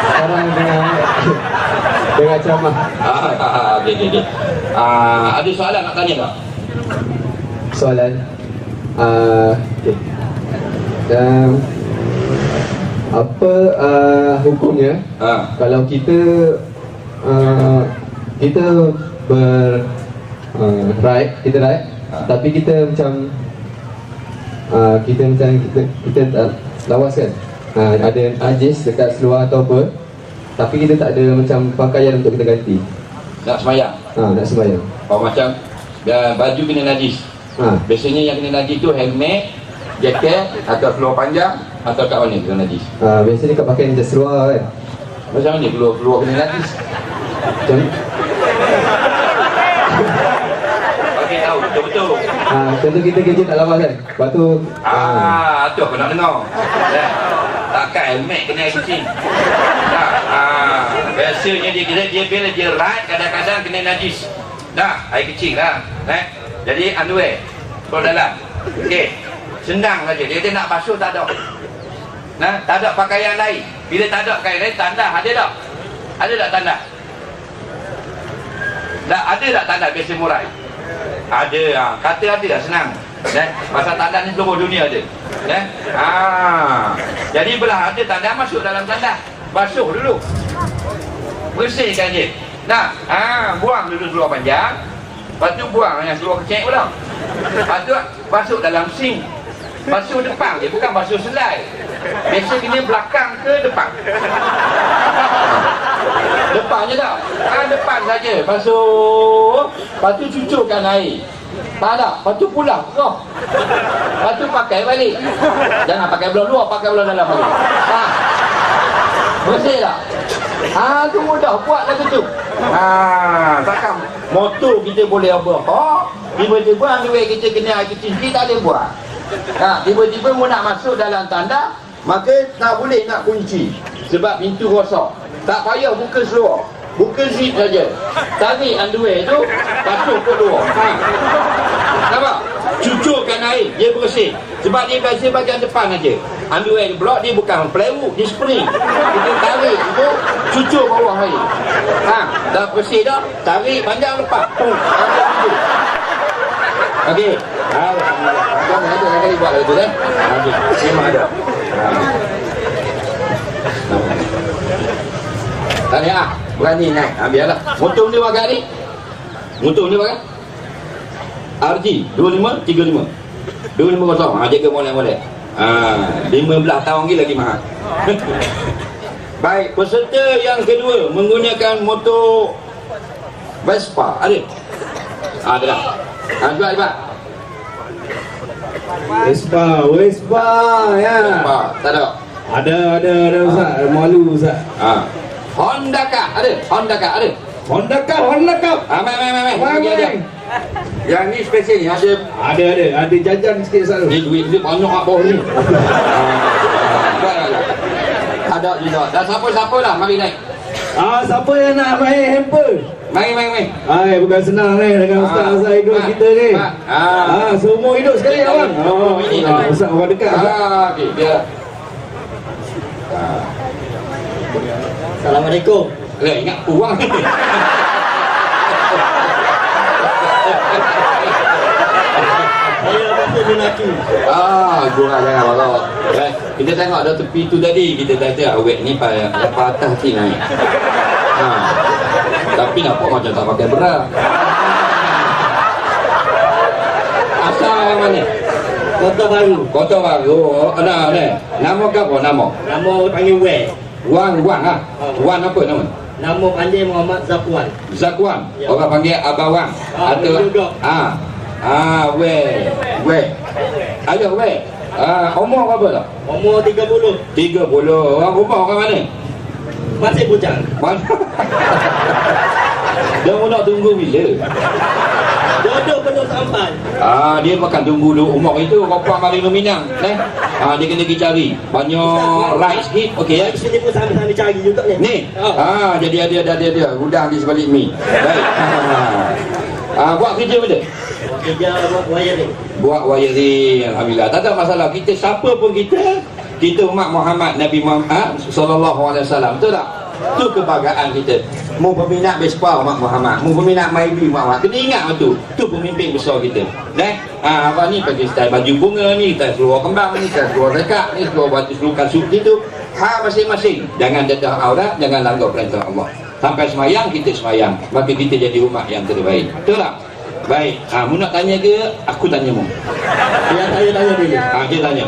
Sekarang dengan ceramah. Okey. Ada soalan nak tanya tak? Soalan. Okay. Apa hukumnya kalau kita ride, tapi kita macam kita lawas kan, ada najis dekat seluar atau apa, tapi kita tak ada macam pakaian untuk kita ganti. Nak sembahyang? Nak sembahyang. Macam baju kena najis. Biasanya yang kena najis tu helmet, jaket atau seluar panjang atau kat mana kena najis? Biasanya kat pakaian je seluar kan. Macam mana keluar kena najis? Macam okey, tahu betul-betul. Contoh kita kerja tak lawas kan. Lepas tu tu aku nak dengar. Takkan helmet kena air kecil. Tak. Biasanya dia bila dia ride kadang-kadang kena najis. Dah, air kecil lah. Jadi underwear keluar dalam. Okey. Senang saja. Dia nak basuh tak ada. Tak ada pakaian lain. Bila tak ada pakaian lain, tanda ada tak? Ada tak tanda? Tak ada tak tanda biasa murai? Ada. Kata ada lah, senang. Pasal tanda ni seluruh dunia ada. Jadi belah ada tanda, masuk dalam tanda. Basuh dulu. Bersihkan je. Buang dulu seluar panjang. Lepas tu buang yang seluar kecil pula. Lepas tu basuh dalam sink. Basuh depan je, bukan basuh selai. Biasa kena belakang ke depan? Depan je tak? Depan saja. Basuh. Lepas tu cucukkan air. Tak tak? Lepas tu pulang. Lepas tu pakai balik. Jangan pakai belah luar, pakai belah dalam balik. Bersih tak? Tu mudah, buatlah tu. Takkan motor kita boleh apa? Tiba-tiba underwear kita kena air kecil, kita tak boleh buat. Tiba-tiba mu nak masuk dalam tanda, maka tak boleh nak kunci sebab pintu rosak. Tak payah buka seluar, buka zip saja. Tarik underwear tu, basuh ke luar. Nampak? Cucukkan air, dia bersih. Sebab dia biasa bahagian depan aja. Underwear blok dia bukan plywood, dia spring. Kita tarik tu, cucuk bawah air. Dah bersih dah, tarik panjang lepas. Okey. Alhamdulillah. Ada kali buat itu kan? Okey. Memang ada. Tanya berani naik. Biarlah. Motor ni wagat ni. Motor ni wagat. RG 2535. 250. Jaga molek-molek. 15 tahun lagi mahal. Baik, peserta yang kedua menggunakan motor Vespa. Ada? Ada dah. Jual Pak. Vespa ya. Vespa, tak ada. Ada Ustaz, malu Ustaz. Honda Cup ada? Honda Cup ada? Honda Cup. Main. Yang ni special ni ada jajan sikit Ustaz. Ni duit dia banyak apa ni. Ada juga. Dah siapa lah mari naik. Siapa yang nak main hamper? Main. Bukan senang ni dengan Ustaz hidup kita ni. Semua hidup sekali abang. Ustaz orang dekat. Okey, biar. Assalamualaikum. Ingat uang. Saya betul lelaki. Gurau jangan balok. Kita tengok dah tepi tu tadi, kita dah tengok awet ni patah hati naik. Tapi nampak macam tak pakai berat. Asal orang mana? Kota Baru. Kota Baru. Nama ke apa nama? Nama panggil Wei. Wan lah. Wan apa nama? Nama panjang Muhammad Zakwan. Zakwan. Ya. Orang panggil Abang. Atau Wei. Ada Wei. Umur berapa tak? Umur 30. 30. Orang rumah orang mana? Masih bujang. Mana? Dia nak tunggu bila? Jodoh penuh sampai. Dia makan tunggu dulu umur itu Bapak mari meminang dia kena pergi cari banyak right sikit. Okey ya. Di sini pun sambil-sambil cari juga ni. Ni. Jadi ada udang di sebalik mi. Baik. Buat kerja bila? Kerja buat wiring. Buat wiring. Alhamdulillah. Tak ada masalah. Kita siapa pun kita umat Muhammad Nabi Muhammad sallallahu alaihi wasallam. Betul tak? Itu kebanggaan kita. Mu peminat Vespa umat Muhammad, mu peminat Myvi umat Muhammad. Kena ingat tu. Tu pemimpin besar kita. Apa ni pakai style baju bunga ni, style seluar kembang ni, style seluar rekak ni, seluar baju seluar kasut gitu. Masing-masing. Jangan dedah aurat, jangan langgar perintah Allah. Sampai semayang kita semayang. Maka kita jadi umat yang terbaik. Betul tak? Baik. Mu nak tanya ke? Aku tanya mu. Yang saya tanya dulu. Dia tanya.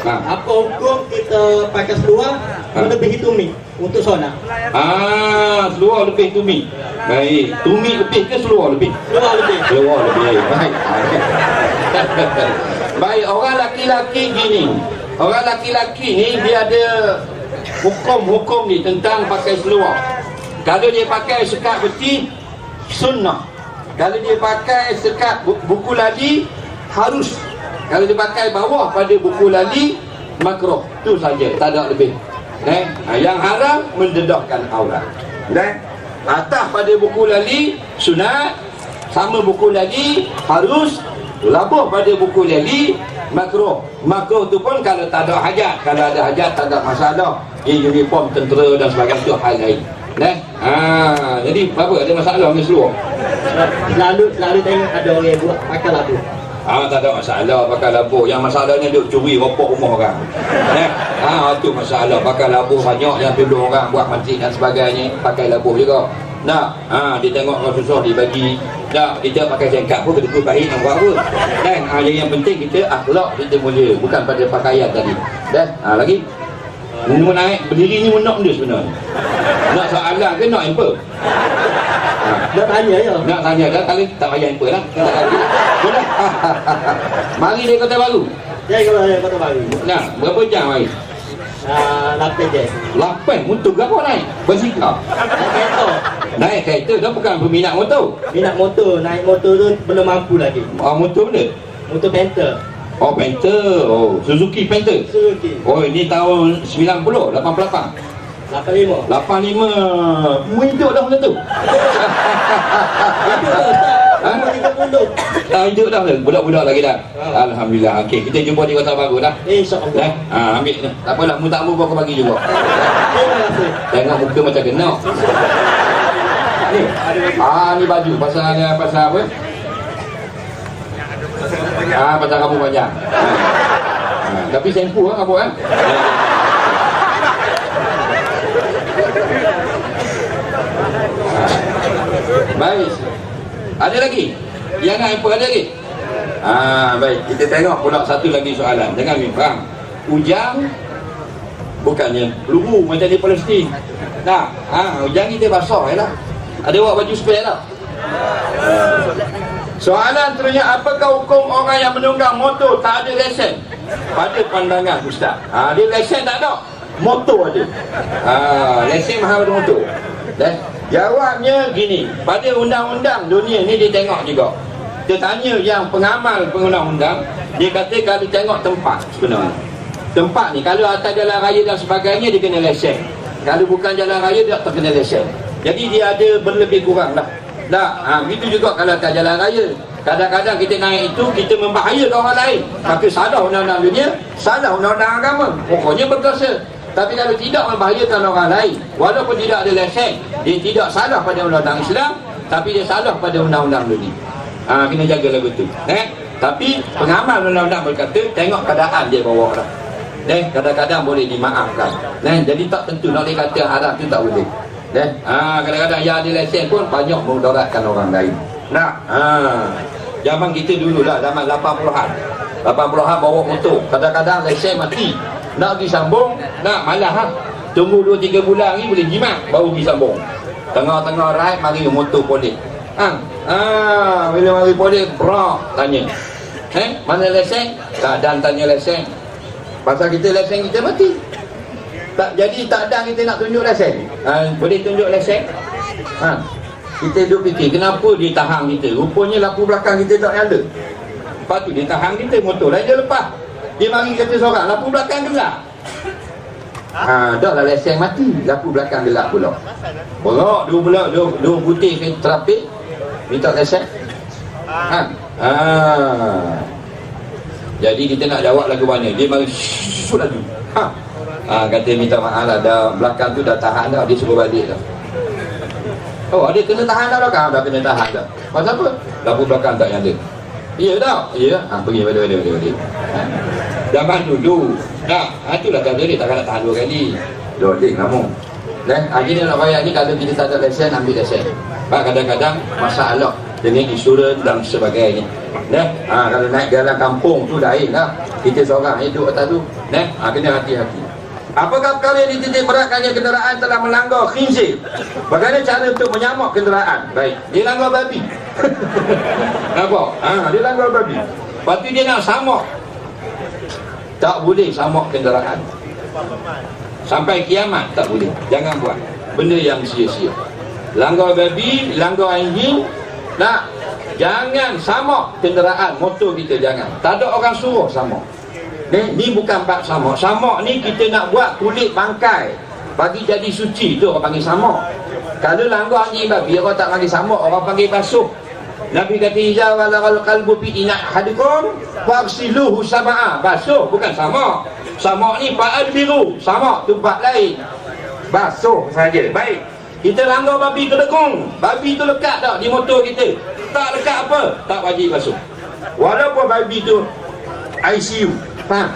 Tak. Apa hukum kita pakai seluar melebihi tumit untuk solat? Seluar lebih tumi. Baik. Tumi lebih ke seluar lebih? Seluar lebih. Seluar lebih. Baik. Baik, orang laki-laki gini. Orang laki-laki ni dia ada hukum-hukum ni tentang pakai seluar. Kalau dia pakai sekat beti, sunnah. Kalau dia pakai sekat buku lali, harus. Kalau dia pakai bawah pada buku lali, makruh. Itu saja, tak ada lebih. Yang haram mendedahkan aurat. Atas pada buku lali sunat, sama buku lali harus, labuh pada buku lali makruh. Makruh tu pun kalau tak ada hajat. Kalau ada hajat tak ada masalah. Uniform tentera dan sebagainya tu hal lain. Jadi apa ada masalah dengan seluar? Selalu tengok ada orang yang buat pakai labu. Tak ada masalah pakai labu. Yang masalahnya duk curi ropok rumah orang. Itu masalah. Pakai labu banyak yang tuduh orang buat masjid dan sebagainya. Pakai labu juga. Dia tengok orang susah dia bagi. Kita pakai jengkat pun betul baik nak buat pun. Yang penting kita akhlak kita mulia. Bukan pada pakaian tadi. Lagi. Mu naik berdiri ni nak dia sebenarnya. Nak soalan ke nak hamper? Nak tanya ya. Nak tanya dah kali tak payah hamper lah. Boleh. Mari dia Kota Baru. Dia kalau ada Kota Baru. Berapa jam mari? 8 je. 8 motor berapa naik? Bersikap. Naik kereta dah bukan peminat motor. Minat motor, naik motor tu belum mampu lagi. Motor mana? Motor Panther. Panther. Suzuki Panther. Suzuki. Ini tahun 90, 88. 85. 85. Mu hidup dah benda tu. Itu dah Ustaz. Umur 30. Hidup dah budak-budak lagi dah. Alhamdulillah. Okey, kita jumpa di Kota Baru dah. InsyaAllah. Ambil ni. Tak apalah, mu tak mu aku bagi juga. Terima kasih. Tengok muka macam kena. Ni baju pasal apa? Pasal kamu panjang. Tapi sempu kamu Baik. Ada lagi? Yang nak apa ada lagi? Baik, kita tengok pula satu lagi soalan. Jangan bimbang. Ujang bukannya peluru macam di Palestin. Ujang kita basah lah. Ada buat baju spare lah. Soalan seterusnya, apakah hukum orang yang menunggang motor tak ada lesen? Pada pandangan Ustaz. Dia lesen tak ada, motor ada. Lesen mahal pada motor. Jawabnya gini, pada undang-undang dunia ni dia tengok juga. Dia tanya yang pengamal undang-undang, dia kata kalau tengok tempat sebenarnya. Tempat ni kalau atas jalan raya dan sebagainya dia kena lesen. Kalau bukan jalan raya dia tak kena lesen. Jadi dia ada berlebih kurang lah. Begitu juga kalau atas jalan raya. Kadang-kadang kita naik itu kita membahayakan orang lain. Maka salah undang-undang dunia, salah undang-undang agama. Pokoknya berdosa. Tapi kalau tidak membahayakan orang lain, walaupun tidak ada lesen, dia tidak salah pada undang-undang Islam, tapi dia salah pada undang-undang dunia. Kena jaga lagu tu. Tapi pengamal undang-undang berkata tengok keadaan dia bawa lah. Kadang-kadang boleh dimaafkan. Jadi tak tentu nak kata haram tu tak boleh. Kadang-kadang yang ada lesen pun banyak memudaratkan orang lain. Zaman kita dulu lah, zaman 80-an. 80-an bawa motor, kadang-kadang lesen mati. Nak pergi sambung, malah tunggu 2-3 bulan ni boleh jimat baru pergi sambung. Tengah-tengah ride mari motor polis. Bila mari polis tanya. Mana lesen? Dan tanya lesen. Pasal kita lesen kita mati. Tak, jadi tak ada kita nak tunjuk lesen. Boleh tunjuk lesen? Kita duduk fikir kenapa dia tahan kita. Rupanya lampu belakang kita tak nyala. Lepas tu dia tahan kita, motor lain dia lepas. Dia mari kata seorang, lampu belakang gelap. Dah lah lesen mati, lampu belakang gelap pula. Borok dua putih ke trafik minta lesen. Jadi kita nak jawab lagu mana? Dia mari shhh lagi. Kata minta maaf lah, dah belakang tu dah tahan dah, dia suruh balik dah. Oh, dia kena tahan dah belakang, dah kena tahan dah. Pasal apa? Lampu belakang tak nyala. Ya tak? Ya. Pergi balik. Zaman dulu. Itulah kata dia takkan nak tahan 2 kali. Loading lama. Hari ni nak bayar ni kalau kita tak ada lesen, ambil lesen. Kadang-kadang masalah dengan insurans dan sebagainya. Kalau naik jalan kampung tu lain lah. Kita seorang hidup atas tu. Kena hati-hati. Apakah perkara yang dititik beratkannya kenderaan telah melanggar khinzir? Bagaimana cara untuk menyamak kenderaan? Baik, dia langgar babi. Nampak? Dia langgar babi. Lepas tu dia nak samak. Tak boleh samak kenderaan. Sampai kiamat tak boleh. Jangan buat benda yang sia-sia. Langgar babi, langgar anjing. Jangan samak kenderaan motor kita, jangan. Tak ada orang suruh samak. Ni bukan bab samak. Samak ni kita nak buat kulit bangkai bagi jadi suci, tu orang panggil samak. Kalau langgar anjing babi, orang tak panggil samak, orang panggil basuh. Nabi kata iza walal qalbu fi ina hadikum fagsiluhu sab'a. Basuh, bukan samak. Samak ni fa'al biru, samak tu bab lain. Basuh saja. Baik, kita langgar babi kedekung, babi tu lekat tak di motor kita? Tak lekat apa? Tak wajib basuh. Walaupun babi tu ICU. Faham?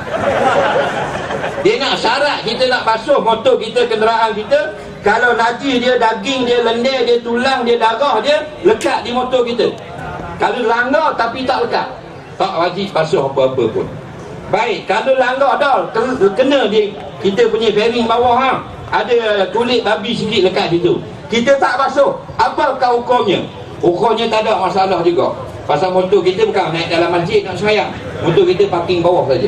Dia nak syarat kita nak basuh motor kita, kenderaan kita. Kalau najis dia, daging dia, lendir dia, tulang dia, darah dia lekat di motor kita. Kalau langgar tapi tak lekat, tak wajib basuh apa-apa pun. Baik, kalau langgar dah kena dia, kita punya fairing bawah ada kulit babi sikit lekat situ, kita tak basuh, apakah hukumnya? Hukumnya tak ada masalah juga. Pasal motor kita bukan naik dalam masjid nak sembahyang. Motor kita parking bawah saja.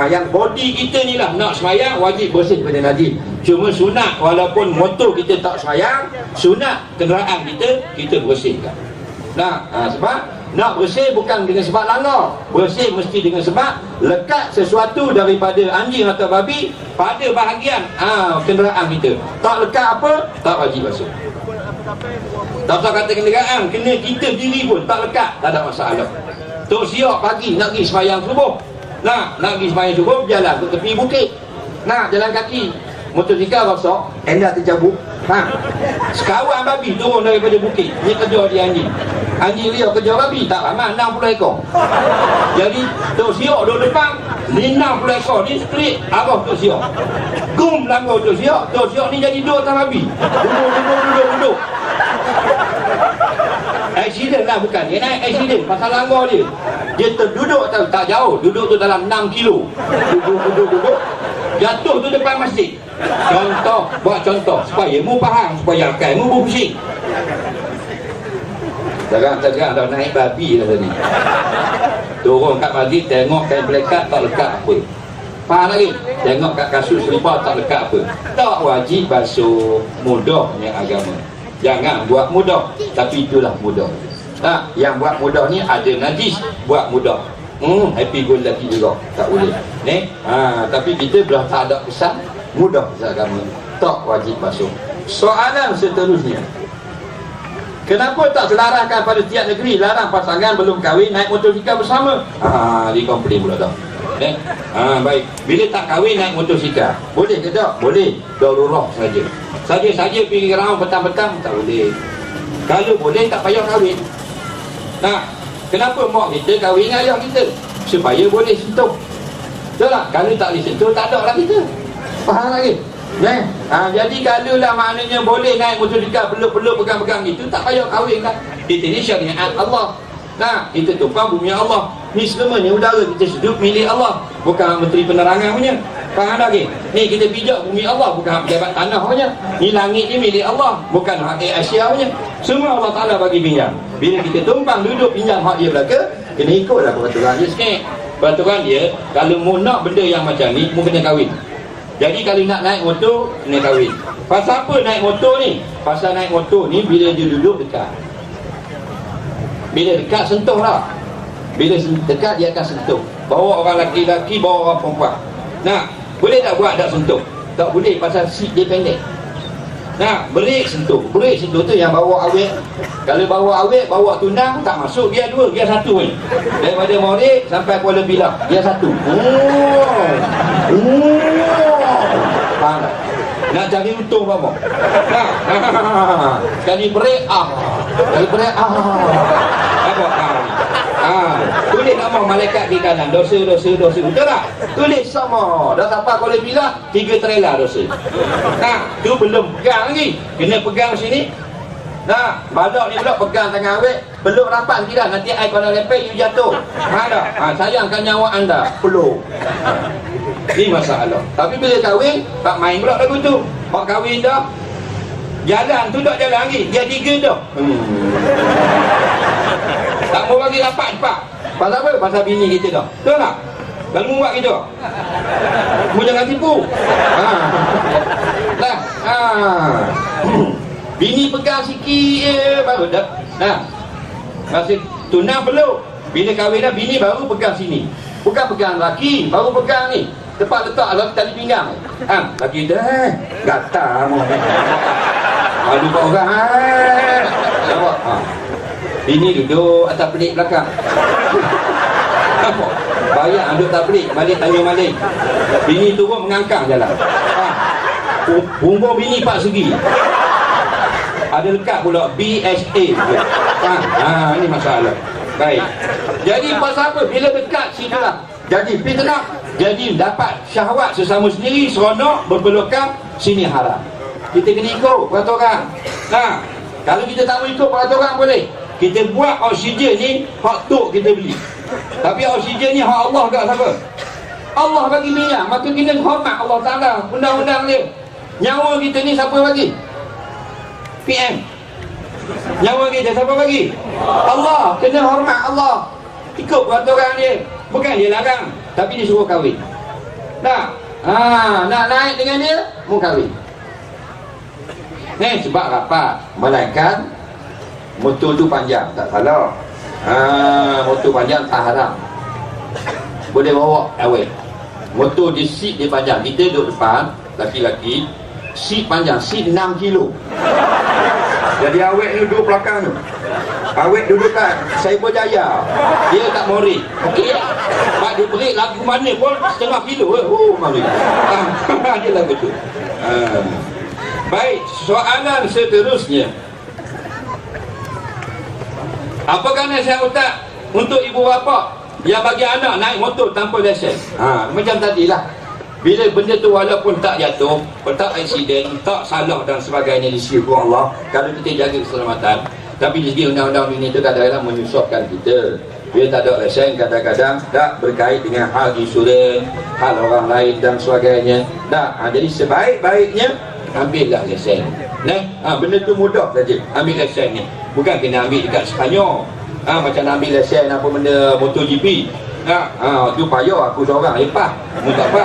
Yang body kita ni lah nak sembahyang wajib bersih daripada najis. Cuma sunat walaupun motor kita tak sembahyang, sunat kenderaan kita bersihkan. Sebab nak bersih bukan dengan sebab langgar. Bersih mesti dengan sebab lekat sesuatu daripada anjing atau babi pada bahagian kenderaan kita. Tak lekat apa, tak wajib basuh. Tak usah kata kenderaan, kena kita diri pun tak lekat, tak ada masalah. Tok siap pagi nak pergi sembahyang subuh. Nak pergi sembahyang subuh, berjalan ke tepi bukit. Jalan kaki. Motosikal rosak, hendak tercabut. Sekawan babi turun daripada bukit. Ni kejar dia anjing. Anjing dia kejar babi, tak ramai 60 ekor. Jadi Tok siap duduk depan, 50 ekor ni straight arah Tok siap. Gum langgar Tok siap. Tok siap ni jadi 2 atas babi. Duduk. Accident lah bukan. Dia naik accident pasal langgar dia. Dia terduduk tak jauh. Duduk tu dalam 6 kilo. Duduk. Jatuh tu depan masjid. Buat contoh supaya mu faham, supaya akal mu pusing. Tegak dah naik babi dah tadi. Turun kat masjid, tengok kain pelekat tak lekat apa. Faham lagi? Tengok kat kasut selipar tak lekat apa. Tak wajib basuh. Mudahnya agama. Jangan buat mudah, tapi itulah mudah. Yang buat mudah ni ada najis, buat mudah. Happy go lucky juga, tak boleh. Tapi kita belah tak ada pesan mudah agama, tak wajib basuh. Soalan seterusnya, kenapa tak selaraskan pada tiap negeri larang pasangan belum kahwin naik motosikal bersama? Dia komplain pula dah. Baik, bila tak kahwin naik motosikal boleh ke tak? Boleh, darurah saja. Saja pergi round petang-petang tak boleh. Kalau boleh tak payah kahwin. Kenapa mak kita kahwin dengan ayah kita? Supaya boleh sentuh. Betul tak? Kalau tak boleh sentuh, tak ada lah kita. Faham lagi? Jadi kalau lah maknanya boleh naik motosikal, peluk-peluk, pegang-pegang gitu, tak payah kahwin kan? Kita ni syariat Allah. Kita tumpang bumi Allah. Ni semuanya udara kita hidup milik Allah, bukan Menteri Penerangan punya. Faham lagi? Ni kita pijak bumi Allah, bukan pejabat tanah punya. Ni langit ni milik Allah, bukan hak Asia punya. Semua Allah Ta'ala bagi pinjam. Bila kita tumpang duduk pinjam hak dia belaka, kena ikutlah peraturan dia sikit. Peraturan dia, kalau mu nak benda yang macam ni, mu kena kahwin. Jadi kalau nak naik motor, kena kahwin. Pasal apa naik motor ni? Pasal naik motor ni bila dia duduk dekat. Bila dekat sentuh lah. Bila dekat dia akan sentuh. Bawa orang lelaki-lelaki, bawa orang perempuan. Nah, boleh tak buat tak sentuh? Tak boleh pasal seat dia pendek. Nah, break sentuh tu yang bawa awet. Kalau bawa awet, bawa tunang tak masuk gear 2, gear 1 ni. Daripada Morik sampai Kuala Pilah, gear 1. Faham tak? Nak cari untung apa? Nah, sekali break tulis nama malaikat di kanan, dosa. Betul tak? Tulis sama. Dah sampai Kuala Pilah, 3 trailer dosa. Nah, tu belum pegang lagi. Kena pegang sini. Nah, balok ni pula pegang tangan awet. Peluk rapat tidak, nanti air kena lepek, you jatuh. Ada. Sayangkan nyawa anda. Peluk. Ni masalah. Tapi bila kahwin, tak main pula lagu tu. Pak kahwin dah. Jalan tu tak jalan lagi. Dia 3 dah. Tak mau bagi rapat cepat. Pasal apa? Pasal bini kita dah. Betul tak? Kalau mu buat gitu, mu jangan tipu. Lah. Bini pegang sikit baru dah. Nah. Masih tunang peluk. Bila kahwin dah, bini baru pegang sini. Bukan pegang laki, baru pegang ni. Tepat letak tali pinggang. Laki dah. Gatal mu. Malu kau orang. Jawab. Bini duduk atas pelik belakang. Bayar duduk tak pelik, balik tanya maling. Bini turun mengangkang jalan. Punggung bini 4 segi. Ada lekat pula BSA. Ini masalah. Baik. Jadi pasal apa? Bila dekat sini lah. Jadi fitnah. Jadi dapat syahwat sesama sendiri, seronok, berpelukan, sini haram. Kita kena ikut peraturan. Nah, kalau kita tak mau ikut peraturan boleh. Kita buat oksigen ni hak tok kita beli. Tapi oksigen ni hak Allah kat siapa? Allah bagi minyak, maka kena hormat Allah Taala, undang-undang dia. Nyawa kita ni siapa bagi? PM. Nyawa kita siapa bagi? Allah, kena hormat Allah. Ikut peraturan dia. Bukan dia larang, tapi dia suruh kahwin. Nah, nak naik dengan dia, mau kahwin. Ni sebab rapat melainkan motor tu panjang, tak salah. Motor panjang tak haram. Boleh bawa awet. Motor di seat dia panjang. Kita duduk depan, laki-laki. Seat panjang, seat 6 kilo. Jadi awet ni duduk belakang tu. Awet duduk kat Saibul Jaya. Dia kat Morik. Okey. Pak dia break lagu mana pun setengah kilo. Mari. Dia lagu tu. Baik, soalan seterusnya. Apa nasihat Ustaz untuk ibu bapa yang bagi anak naik motor tanpa lesen? Macam tadilah. Bila benda tu walaupun tak jatuh, tak aksiden, tak salah dan sebagainya di sisi Allah, kalau kita jaga keselamatan, tapi di segi undang-undang ini tu kadang-kadang menyusahkan kita. Bila tak ada lesen, kadang-kadang tak berkait dengan hal insurans, hal orang lain dan sebagainya. Jadi sebaik-baiknya ambillah lesen. Benda tu mudah saja. Ambil lesen ni. Bukan kena ambil dekat Sepanyol. Macam nak ambil lesen apa benda MotoGP. Tu payah aku seorang lepas. Mu tak apa.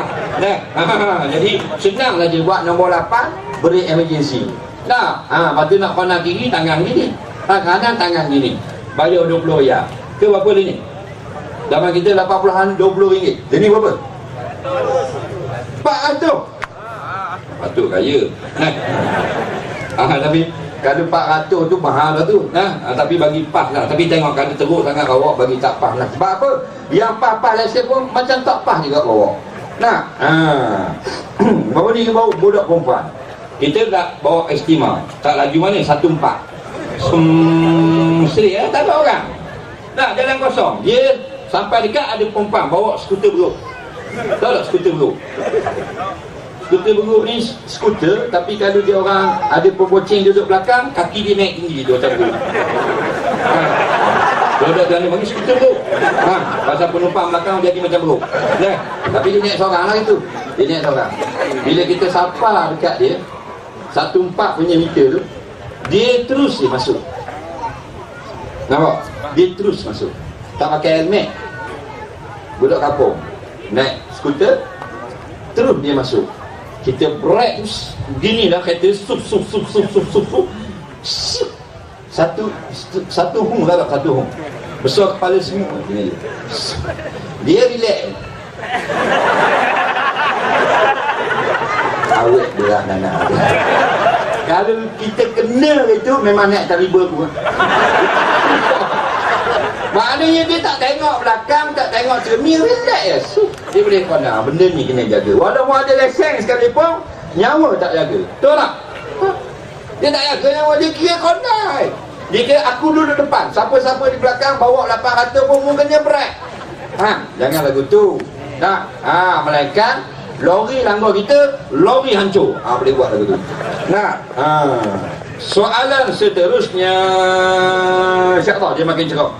Jadi senang saja buat nombor 8, break emergency. Lepas tu nak kanan kiri tangan gini. Kanan tangan gini. Bayar 20 riyal. Ke berapa ni? Zaman kita 80-an 20 ringgit. Jadi berapa? 400. Patut kaya. Tapi kalau 400 tu mahal lah tu. Tapi bagi pas lah. Tapi tengok kalau teruk sangat bawa bagi tak pas lah. Sebab apa? Yang pas-pas lesen pun macam tak pas juga bawa. Bawa ni bawa budak perempuan. Kita tak bawa estima. Tak laju mana? 14. Serik lah. Tak ada orang. Jalan kosong. Dia sampai dekat ada perempuan bawa skuter beruk. Tahu tak skuter beruk? Skuter beruk ni skuter, tapi kalau dia orang ada pemboceng duduk belakang, kaki dia naik tinggi dia macam tu. Dia dah jalan bagi skuter beruk. Pasal penumpang belakang jadi macam beruk. Tapi dia naik seorang lah itu. Dia naik seorang. Bila kita sapa dekat dia 14 punya meter tu, dia terus dia masuk. Nampak? Dia terus masuk. Tak pakai helmet. Budak kampung naik skuter, terus dia masuk. kita break gini lah kereta sup satu hung lah, satu hung besar kepala semua dia relax awet berat anak kalau kita kena itu memang naik taliba pun maknanya dia tak tengok belakang, tak tengok cermin, relax je. Dia boleh kena, benda ni kena jaga. Walaupun ada lesen sekalipun, nyawa tak jaga. Betul tak? Dia tak jaga nyawa, dia kira kena. Dia kira aku duduk depan, siapa-siapa di belakang bawa 800 pun kena break. Jangan lagu tu. Nah, melainkan lori langgar kita, lori hancur. Boleh buat lagu tu. Nah, soalan seterusnya, insya-Allah dia makin cerah.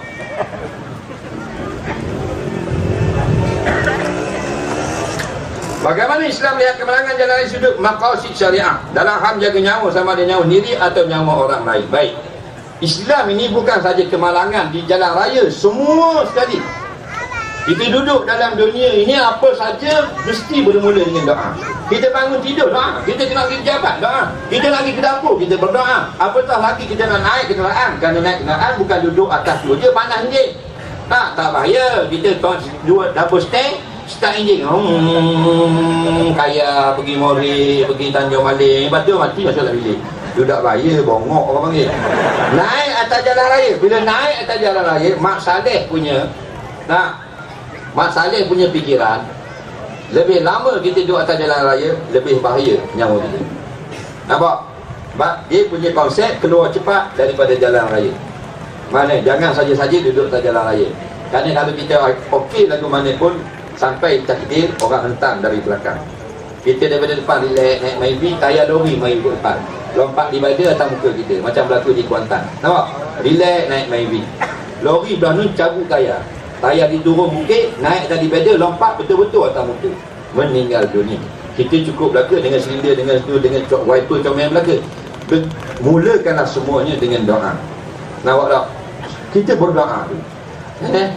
Bagaimana Islam lihat kemalangan jalan raya sudut maqasid syariah dalam hal jaga nyawa sama ada nyawa diri atau nyawa orang lain? Baik, Islam ini bukan saja kemalangan di jalan raya, semua sekali. Kita duduk dalam dunia ini apa saja mesti bermula dengan doa. Kita bangun tidur doa, kita nak pergi pejabat doa, kita nak pergi ke dapur kita berdoa, apatah lagi kita nak naik kenderaan. Kerana naik kenderaan bukan duduk atas dua je, panas je. Tak bahaya, kita dua dapur stand start enjin, kaya pergi Mori, pergi Tanjung Maling, lepas tu mati masuk dalam bilik. Duduk bahaya, bongok orang panggil. Naik atas jalan raya, bila naik atas jalan raya, Mak Saleh punya Mak Saleh punya fikiran, lebih lama kita duduk atas jalan raya, lebih bahaya nyawa kita. Nampak? Dia punya konsep keluar cepat daripada jalan raya. Mana? Jangan saja-saja duduk atas jalan raya. Kerana kalau kita okey lagu mana pun, sampai takdir orang hentam dari belakang. Kita daripada depan relax naik Myvi, tayar lori mari ke depan, lompat di badan atas muka kita macam berlaku di Kuantan. Nampak? Relax naik Myvi, lori belah ni cabut tayar di turun bukit, naik tadi badan, lompat betul-betul atas muka, meninggal dunia. Kita cukup belaka dengan silinder, dengan wiper comel belaka. Mulakanlah semuanya dengan doa. Nampak tak? Kita berdoa tu.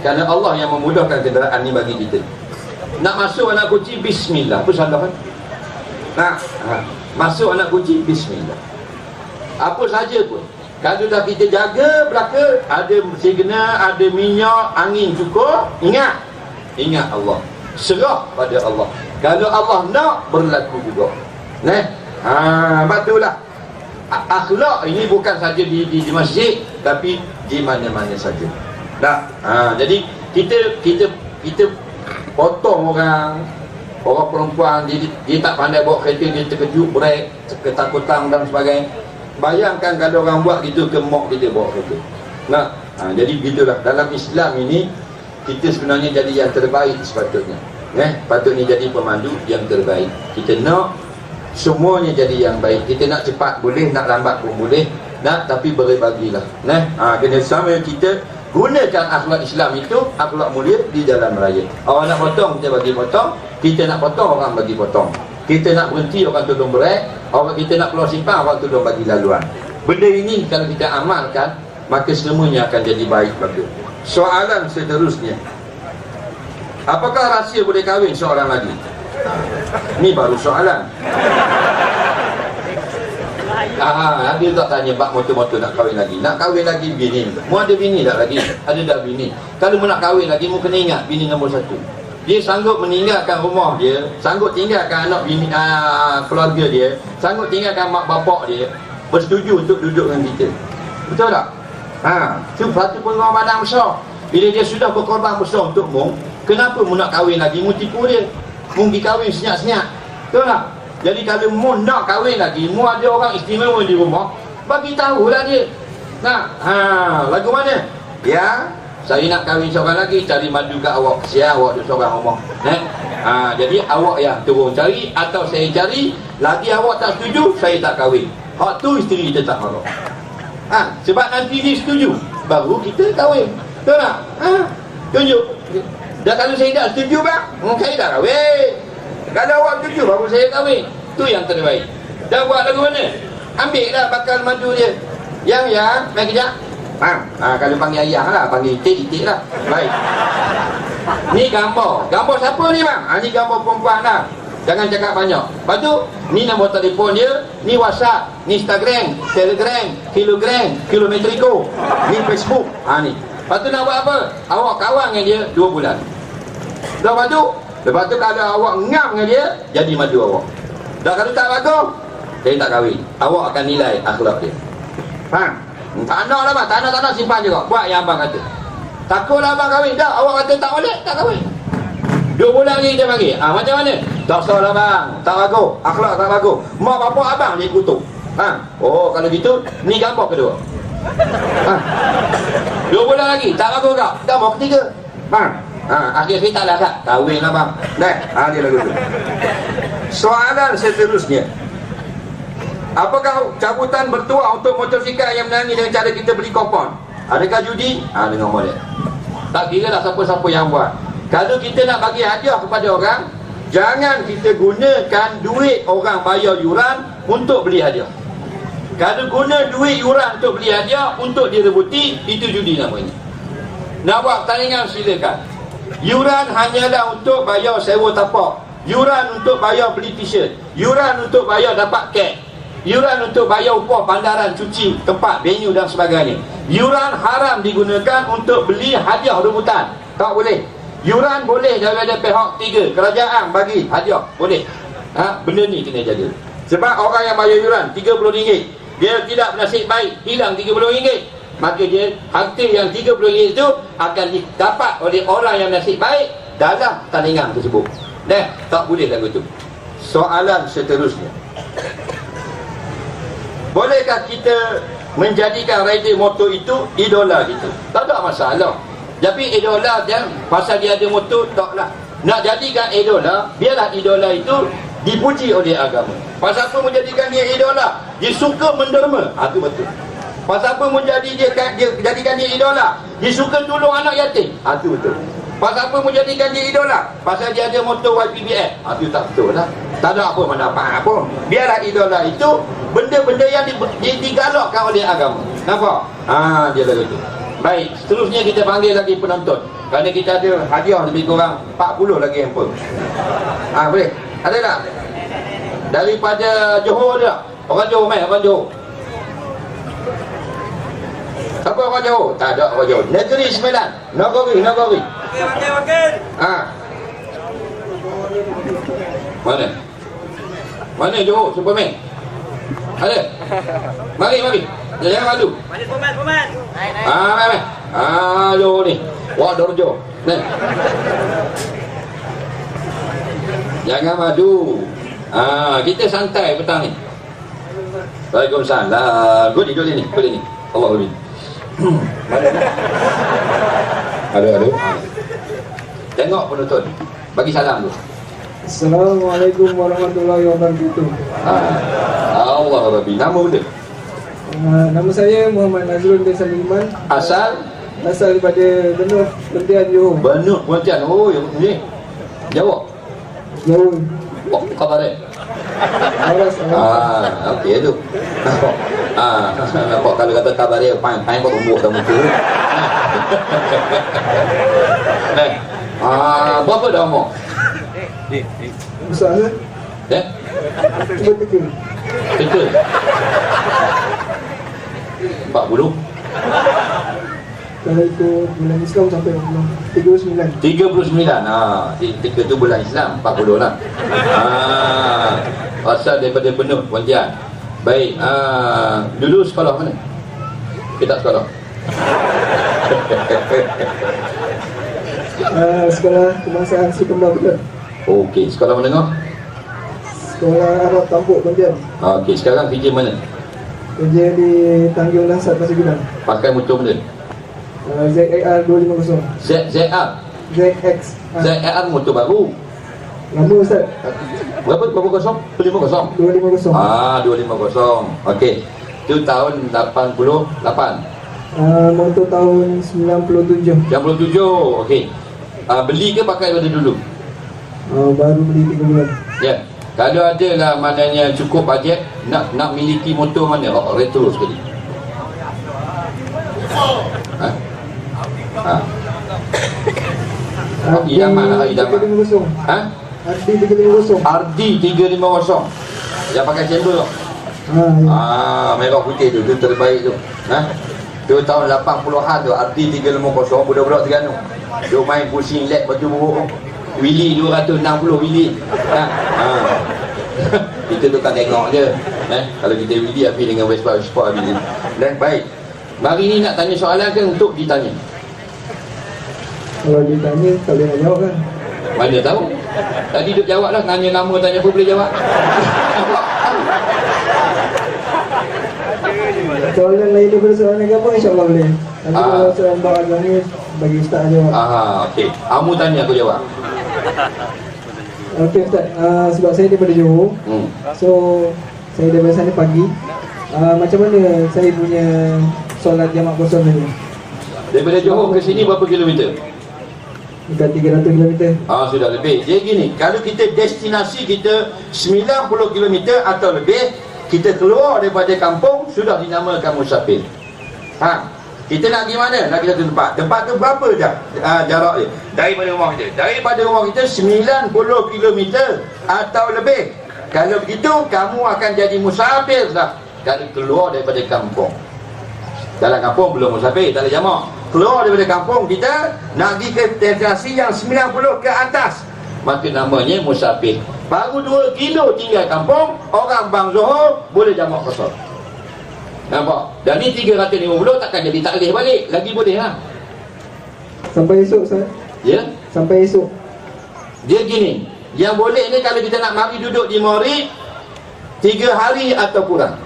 Kerana Allah yang memudahkan kenderaan ni bagi kita. Nak masuk anak kunci, bismillah. Apa salah kan? Masuk anak kunci, bismillah. Apa saja pun. Kalau dah kita jaga belaka, ada signal, ada minyak, angin cukup, ingat Allah. Serah pada Allah. Kalau Allah nak, berlaku juga. Betul lah. Akhlak ini bukan saja di masjid, tapi di mana-mana saja. Jadi kita potong orang perempuan, dia tak pandai bawa kereta, dia terkejut, break, ketakutan dan sebagainya. Bayangkan kalau orang buat gitu ke mak kita bawa kereta. Jadi begitulah dalam Islam ini, kita sebenarnya jadi yang terbaik sepatutnya. Patutnya jadi pemandu yang terbaik. Kita nak semuanya jadi yang baik. Kita nak cepat boleh, nak lambat pun boleh, tapi berbagilah. Kena sama kita gunakan akhlak Islam itu, akhlak mulia di jalan raya. Orang nak potong, kita bagi potong. Kita nak potong, orang bagi potong. Kita nak berhenti, orang tolong break. Kita nak keluar simpang, orang tolong bagi laluan. Benda ini kalau kita amalkan, maka semuanya akan jadi baik bagus. Soalan seterusnya, apakah rahsia boleh kahwin seorang lagi? Ni baru soalan. Ada tak tanya bak motor-motor nak kahwin lagi? Nak kahwin lagi bini. Mu ada bini tak lagi? Ada dah bini. Kalau mu nak kahwin lagi, mu kena ingat bini nombor 1. Dia sanggup meninggalkan rumah dia, sanggup tinggalkan anak bini, keluarga dia, sanggup tinggalkan mak bapak dia, bersetuju untuk duduk dengan kita. Betul tak? Itu satu pengorbanan besar. Bila dia sudah berkorban besar untuk mu, kenapa mu nak kahwin lagi? Mu tipu dia. Mu pergi kahwin senyap-senyap. Betul tak? Jadi kalau mu nak kahwin lagi, mu ada orang istimewa di rumah, bagi tahulah dia. Lagu mana? Ya, saya nak kahwin seorang lagi, cari madu kat awak. Kesian awak duduk seorang rumah. Jadi awak yang turun cari, atau saya cari, lagi awak tak setuju, saya tak kahwin. Hak tu isteri kita tak marah. Sebab nanti dia setuju, baru kita kahwin. Betul tak? Tunjuk. Dan kalau saya tak setuju bang, saya tak kahwin. Kalau awak setuju, baru saya kahwin. Tu yang terbaik. Dah buat lagu mana? Ambil dah bakal madu dia. Yang, main kejap. Kalau panggil ayah lah, panggil itik lah. Baik. Ni gambar. Gambar siapa ni bang? Ni gambar perempuan lah. Jangan cakap banyak. Lepas tu, ni nombor telefon dia, ni WhatsApp, ni Instagram, Telegram, kilogram, kilometriko, ni Facebook. Ni. Lepas tu nak buat apa? Awak kawan dengan dia 2 bulan. Lepas tu kalau awak ngam dengan dia, jadi madu awak. Dah kalau tak bagus, dia tak kahwin. Awak akan nilai akhlak dia. Faham? Tak nak lah bang, tak nak simpan juga. Buat yang abang kata. Takutlah abang kahwin. Dah, awak kata tak boleh, tak kahwin. 2 bulan lagi dia bagi. Macam mana? Tak salah bang, tak bagus. Akhlak tak bagus. Mak bapak abang dia kutuk. Oh, kalau gitu, ni gambar kedua. 2 bulan lagi, tak bagus kak. Gambar ketiga. Akhir kita lah kak. Kahwin lah bang. Dia lagu tu. Soalan seterusnya. Apakah cabutan bertuah untuk motosikal yang menangi dengan cara kita beli kupon? Adakah judi? Dengan model. Tak kira lah siapa-siapa yang buat. Kalau kita nak bagi hadiah kepada orang, jangan kita gunakan duit orang bayar yuran untuk beli hadiah. Kalau guna duit yuran untuk beli hadiah untuk direbuti, itu judi namanya. Nak buat pertandingan silakan. Yuran hanyalah untuk bayar sewa tapak, yuran untuk bayar beli t-shirt, yuran untuk bayar dapat kek, yuran untuk bayar upah bandaran, cuci tempat, venue dan sebagainya. Yuran haram digunakan untuk beli hadiah rebutan. Tak boleh. Yuran boleh daripada pihak 3, kerajaan bagi hadiah, boleh. Benda ni kena jaga. Sebab orang yang bayar yuran RM30, dia tidak bernasib baik, hilang RM30, maka dia harta yang RM30 itu akan didapat oleh orang yang nasib baik dalam tandingan tersebut. Tak boleh lagu tu. Soalan seterusnya, bolehkah kita menjadikan rider motor itu idola kita? Tak ada masalah. Tapi idola dia, pasal dia ada motor, taklah. Nak jadikan idola, biarlah idola itu dipuji oleh agama. Pasal apa menjadikan dia idola? Dia suka menderma. Itu betul. Pasal apa dia jadikan dia idola? Dia suka tolong anak yatim. Itu betul. Pasal apa menjadikan dia idola? Pasal dia ada motor YPBF. Itu tak betul lah. Tak ada apa manfaat apa. Biarlah idola itu benda-benda yang digalakkan oleh agama. Nampak? Dia lagu tu. Baik, seterusnya kita panggil lagi penonton. Kerana kita ada hadiah lebih kurang 40 lagi handphone. Boleh? Ada tak? Daripada Johor ada tak? Orang Johor main, orang Johor. Siapa orang Johor? Tak ada orang Johor. Negeri Sembilan, Nagori. Okey. Mana Johor? Superman? Ada? Mari. Jangan malu. Format. Main. Johor ni. Wah, Dorjo. Jangan madu. Kita santai petang ni. Waalaikumsalam. Gudi ni. Allah Akbar. Ada. Tengok penonton. Bagi salam tu. Assalamualaikum warahmatullahi wabarakatuh. Allah Rabbi. Nama betul? Nama saya Muhammad Nazrul bin Saliman. Asal daripada Benut, Pontian, Johor. Benut, Pontian. Oh, yang ni. Jawab. Johor. Khabar dia? Aras. Okey tu. Nampak kalau kata khabar dia pain kau tumbuk dah muka. Berapa dah umur? Besar ke? Cuba teka. 40. Kalau ikut bulan Islam sampai bulan 39. 39. Teka tu bulan Islam 40 lah. Asal daripada Benut, Pontian. Baik. Dulu sekolah mana? Kita sekolah. Sekolah Kebangsaan Sri Kembar Putra. Okey, sekolah menengah? Sekolah Arab Tampuk, Pontian. Okey, sekarang kerja mana? Kerja di Tanjung Langsat, Pasir Gudang. Pakai motor mana? ZXR 250. ZX. ZXR motor baru. Lama Ustaz. Berapa kosong? 250. 250. 250. Okey. Itu tahun 88. Motor tahun 97. 97. Okey. Beli ke pakai pada dulu? Baru beli 3 bulan. Ya. Kalau ada lah maknanya cukup bajet nak miliki motor mana? Retro sekali. Idaman lah, idaman. Ardi 350. Ardi 350 yang pakai cendol tu. Ya. Merah putih tu terbaik tu. Tu tahun 80-an tu, Ardi 350, budak-budak Terengganu. Dia main pusing led baju buruk. Willy 260 Willy. Kita tu kan tengok je. Kalau kita Willy api dengan Vespa Willy. Dan baik. Mari ni nak tanya soalan ke untuk ditanya? Kalau ditanya tak boleh nak jawab kan. Mana tahu? Tadi duk jawab lah, tanya nama, tanya apa boleh jawab. Soalan lain daripada soalan agama insya-Allah boleh. Nanti kalau soalan bab agama bagi ustaz jawab. Okey. Kamu tanya aku jawab. Okey ustaz, sebab saya daripada Johor. So saya daripada sana pagi. Macam mana saya punya solat jamak kosong ni? Daripada Johor ke sini berapa kilometer? Dekat 300 km. Sudah lebih. Jadi gini, kalau kita destinasi kita 90 km atau lebih, kita keluar daripada kampung sudah dinamakan musafir. Kita nak pergi mana? Nak kita tempat. Tempat tu berapa dah jarak dia? Daripada rumah kita. Daripada rumah kita 90 km atau lebih. Kalau begitu, kamu akan jadi musafir dah. Kalau keluar daripada kampung. Dalam kampung belum musafir, tak ada jamak. Keluar daripada kampung kita nak pergi ke destinasi yang 90 ke atas, maka namanya musafir. Baru 2 kilo tinggal kampung, orang Bang Johor boleh jamak kosong. Nampak? Dan ni 350 takkan jadi taklih balik. Lagi boleh lah. Sampai esok Ustaz? Ya? Sampai esok. Dia gini, yang boleh ni kalau kita nak mari duduk di Morik 3 hari atau kurang.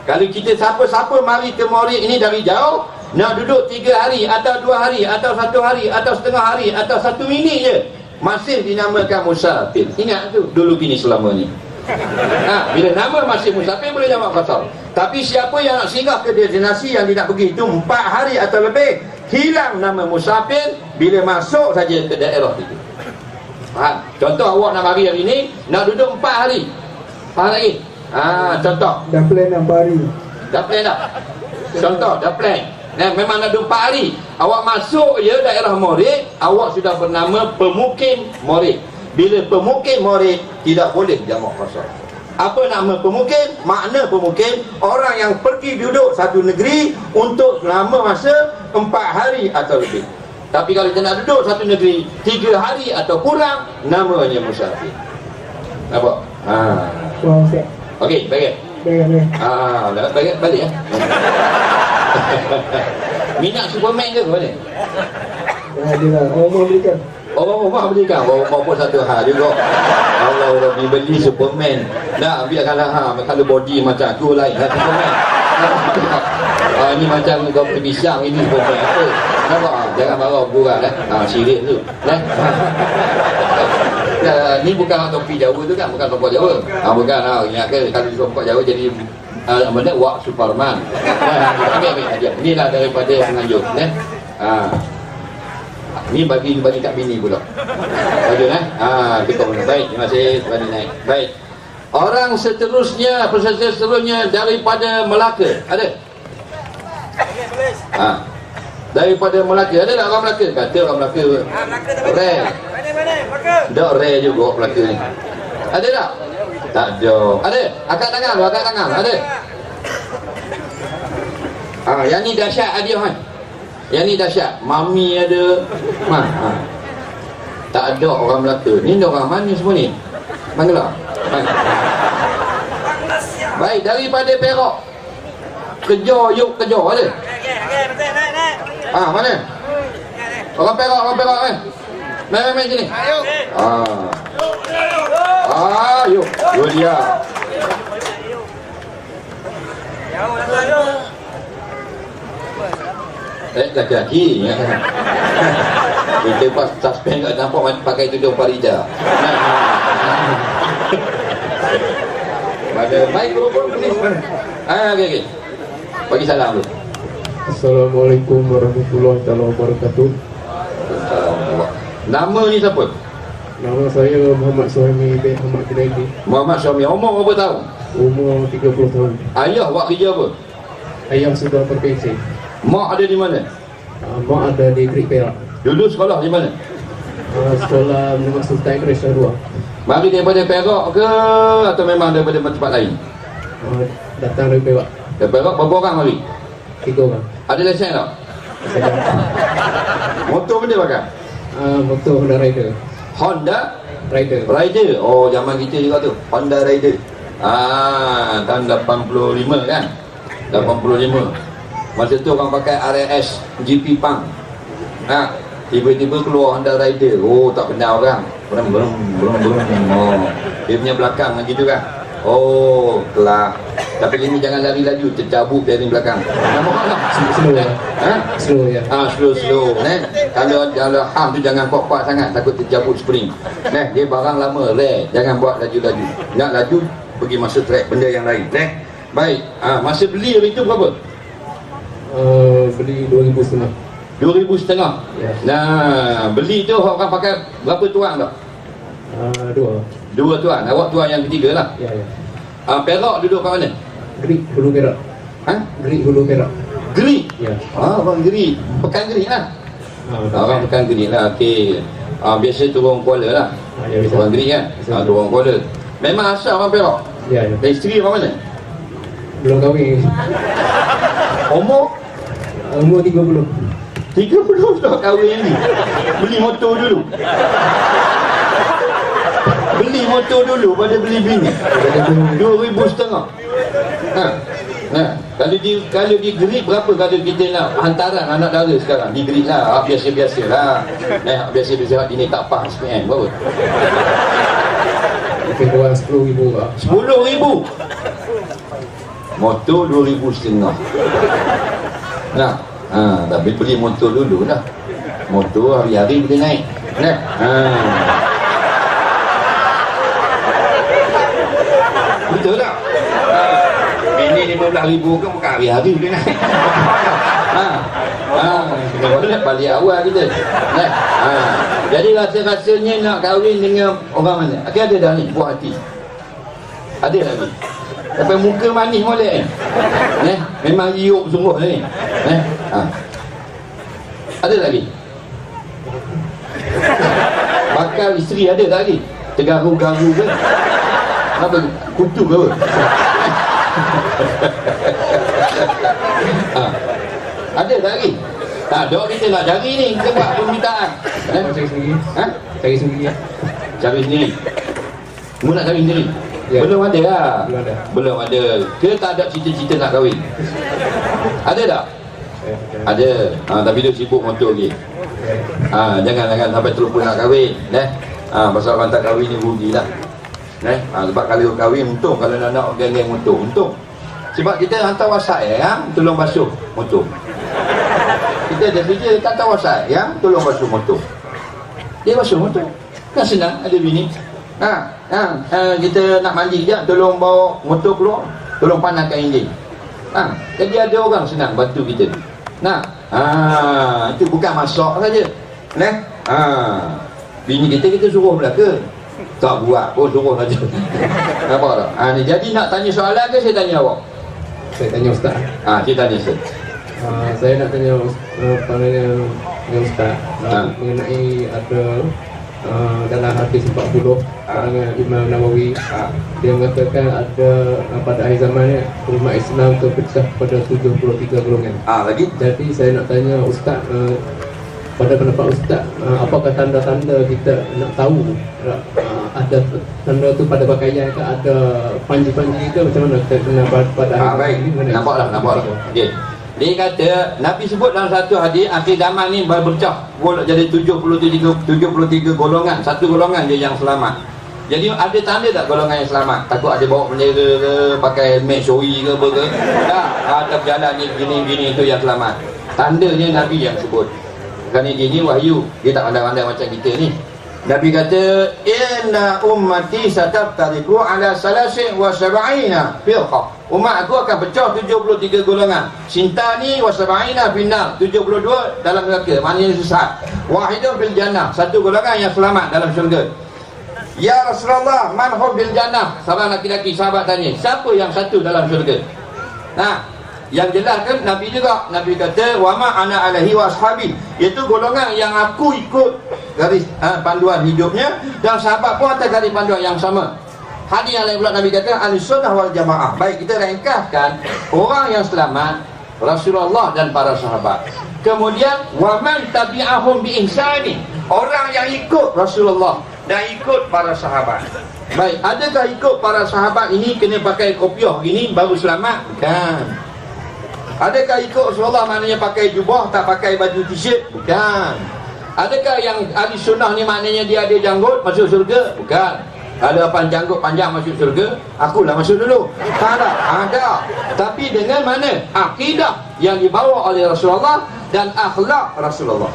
Kalau kita siapa-siapa mari ke Morik ini dari jauh, nak duduk 3 hari atau 2 hari atau 1 hari atau setengah hari atau 1 minit je, masih dinamakan musafir. Ingat tu, dulu gini selama ni. Bila nama masih musafir boleh jamak kosong. Tapi siapa yang nak singgah ke destinasi yang tidak pergi itu 4 hari atau lebih, hilang nama musafir bila masuk saja ke daerah itu. Faham? Contoh awak nak mari hari ni, nak duduk 4 hari. Faham lagi? Contoh. Dah plan 4 hari. Dah plan dah. Contoh, dah plan. Memang nak duduk 4 hari. Awak masuk je daerah Morik, awak sudah bernama pemukim Morik. Bila pemukim Morik, tidak boleh jamak kosong. Apa nama pemukim? Makna pemukim, orang yang pergi duduk satu negeri untuk selama masa 4 hari atau lebih. Tapi kalau kita nak duduk satu negeri 3 hari atau kurang, namanya musafir. Nampak? Wah Ustaz. Okey, baik. Baik. Balik ya. Minat Superman ke mana? Dia lah. Allah berikan. Rumah belikan. Rumah pun satu hal juga. Allah Rabbi beli Superman. Nak biarkanlah kalau body macam tu lain lah Superman. Ini macam kau pergi siang ini Superman apa? Nampak? Jangan marah burat sirik tu. Ni bukan topi Jawa tu kan, bukan topi Jawa. Bukan ingat ke kalau topi Jawa jadi mana wak Superman. Ambil aja. Inilah daripada penganjur ni bagi kat bini pula. Baju kita baik. Terima kasih Tuan naik. Baik. Orang seterusnya, peserta seterusnya daripada Melaka. Ada? Daripada Melaka. Ada tak orang Melaka? Kata orang Melaka. Rare. Tak rare juga Melaka ni. Ada tak? Tak ada. Ada? Angkat tangan. Ada? Yang ni dahsyat hadiah kan? Yang ni dahsyat. Mami ada. Tak ada orang Melaka. Ni orang mana semua ni? Mana? Baik, daripada Perak. Kejar ada? Mana? Orang Perak kan? Main sini. Yuk. Yuk dia. Laki-laki kita pas suspend kat nampak pakai tudung Farida. Pada baik pun polis. Okey. Bagi salam dulu. Assalamualaikum warahmatullahi wabarakatuh. Nama ni siapa? Nama saya Muhammad Suhaimi bin Ahmad Kinaiki. Muhammad Suhaimi. Umur berapa tahun? Umur 30 tahun. Ayah buat kerja apa? Ayah sudah berpensi. Mak ada di mana? Mak ada di Great Perak. Dulu sekolah di mana? Sekolah Menengah Sultan Idris Darul. Mari daripada Perak ke atau memang daripada tempat lain? Datang dari Perak. Dari Perak berapa orang mari? 3 orang. Ada lesen tak? Motor benda pakai? Motor Honda Rider. Honda Rider. Rider. Oh, zaman kita juga tu. Honda Rider. Tahun 85 kan? 85. Masa tu orang pakai RS GP Punk. Tiba-tiba keluar Honda Rider. Oh, tak kenal orang. Brum. Oh, dia punya belakang lagi tu kan. Oh, kelah. Tapi ini jangan lari laju, tercabut dari belakang. Nama orang tak? Slow ya. Slow ya. Slow. Kalau ham tu jangan kuat-kuat sangat, takut tercabut spring. Dia barang lama, jangan buat laju-laju. Nak laju, pergi masuk track benda yang lain. Baik. Masa beli hari tu berapa? Beli 2,500. 2,500. Ya. Nah, beli tu orang pakai berapa tuang tak? 2. 2 tuang. Awak tuang yang ketiga lah. Ya. Perak duduk kat mana? Gerik Hulu Perak. Gerik Hulu Perak. Gerik? Ya. Orang Gerik. Pekan Gerik lah. Orang Pekan Gerik lah. Okey. Biasa turun Kuala lah. Ya, bisa. Orang Gerik kan? Bisa. Turun Kuala. Memang asal orang Perak? Ya. Dan isteri orang mana? Belum kahwin. Umur? Umur 30. 30 dah kahwin ni. Beli motor dulu. Beli motor dulu pada beli bini. 2,500. Kalau di Gerik berapa kalau kita nak hantaran anak dara sekarang? Di Gerik lah, biasa-biasa lah. Biasa-biasa ini tak pas SPM berapa? Mungkin kurang 10,000 lah. 10,000. Motor 2,500. Tapi beli motor dulu lah. Motor hari-hari boleh naik. Betul tak? Bini 15,000 kan bukan hari-hari boleh naik. Boleh balik awal kita. Jadi rasa-rasanya nak kahwin dengan orang mana? Ada dah ni, buah hati. Ada lagi. Sampai muka manis molek ni. Memang iuk sungguh ni. Ada lagi. Bakal isteri ada tak lagi? Tergaru-garu ke? Apa? Kutu ke apa? Ada tak lagi? Dok kita nak cari ni. Kita buat permintaan. Cari sendiri. Cari sendiri. Cari sendiri. Mu nak cari sendiri? Ya. Belum ada lah. Belum ada. Kita tak ada cita-cita nak kahwin. Ada tak? Ada. Tapi dia sibuk motor lagi. Jangan sampai terlupa nak kahwin. Pasal orang tak kahwin ni rugilah. Sebab kalau kahwin untung, kalau nak geng-geng motor untung. Sebab kita hantar WhatsApp tolong basuh motor. Kita ada kerja hantar WhatsApp tolong basuh motor. Dia basuh motor. Kan senang, ada bini. Kita nak mandi je, tolong bawa motor keluar, tolong panaskan enjin. Jadi ada orang senang bantu kita. Itu bukan masak saja. Bini kita suruh belaka. Tak buat pun suruh saja. Nampak tak? Jadi nak tanya soalan ke saya tanya awak? Saya tanya Ustaz. Saya tanya Ustaz. Saya nak tanya pandangan dengan Ustaz mengenai ada dalam hadis 40 pandangan Imam Nawawi, dia mengatakan ada pada akhir zaman ni umat Islam terpecah pada 73 golongan. Lagi? Jadi saya nak tanya Ustaz, pada pendapat Ustaz, apakah tanda-tanda kita nak tahu ada tanda tu pada pakaian ke, ada panji-panji ke, macam mana kita kena pada akhir zaman ni? Nampaklah. Okey. Dia kata, Nabi sebut dalam satu hadis, akhir zaman ni berpecah jadi 73 golongan. Satu golongan je yang selamat. Jadi ada tanda tak golongan yang selamat? Takut ada bawa bendera ke, pakai helmet syoi ke, apa ke? Tak, ada berjalan ni gini tu yang selamat. Tandanya Nabi yang sebut. Kerana dia ni wahyu, dia tak pandang-pandang macam kita ni. Nabi kata, inna ummati sataftariqu ala salasin wa sab'ina firqah. Umat aku akan pecah 73 golongan. Sintani wa sab'ina finnar, 72 dalam neraka, maknanya sesat. Wahidun fil jannah, satu golongan yang selamat dalam syurga. Ya Rasulullah, man hum fil jannah? Seorang laki-laki sahabat tanya, siapa yang satu dalam syurga? Yang jelas kan Nabi juga, Nabi kata wa ma ana alaihi wa ashabi, iaitu golongan yang aku ikut garis panduan hidupnya, dan sahabat pun atas garis panduan yang sama. Hadis yang lain pula Nabi kata al-sunnah wal jamaah. Baik, kita ringkaskan orang yang selamat Rasulullah dan para sahabat. Kemudian wa man tabi'ahum bi ihsani, orang yang ikut Rasulullah dan ikut para sahabat. Baik, adakah ikut para sahabat ini kena pakai kopiah gini baru selamat? Bukan. Adakah ikut Rasulullah maknanya pakai jubah, tak pakai baju t-shirt? Bukan. Adakah yang ahli sunnah ni maknanya dia ada janggut masuk surga? Bukan. Ada apa janggut panjang masuk surga? Akulah masuk dulu. Tak ada. Tapi dengan mana? Akidah yang dibawa oleh Rasulullah dan akhlak Rasulullah.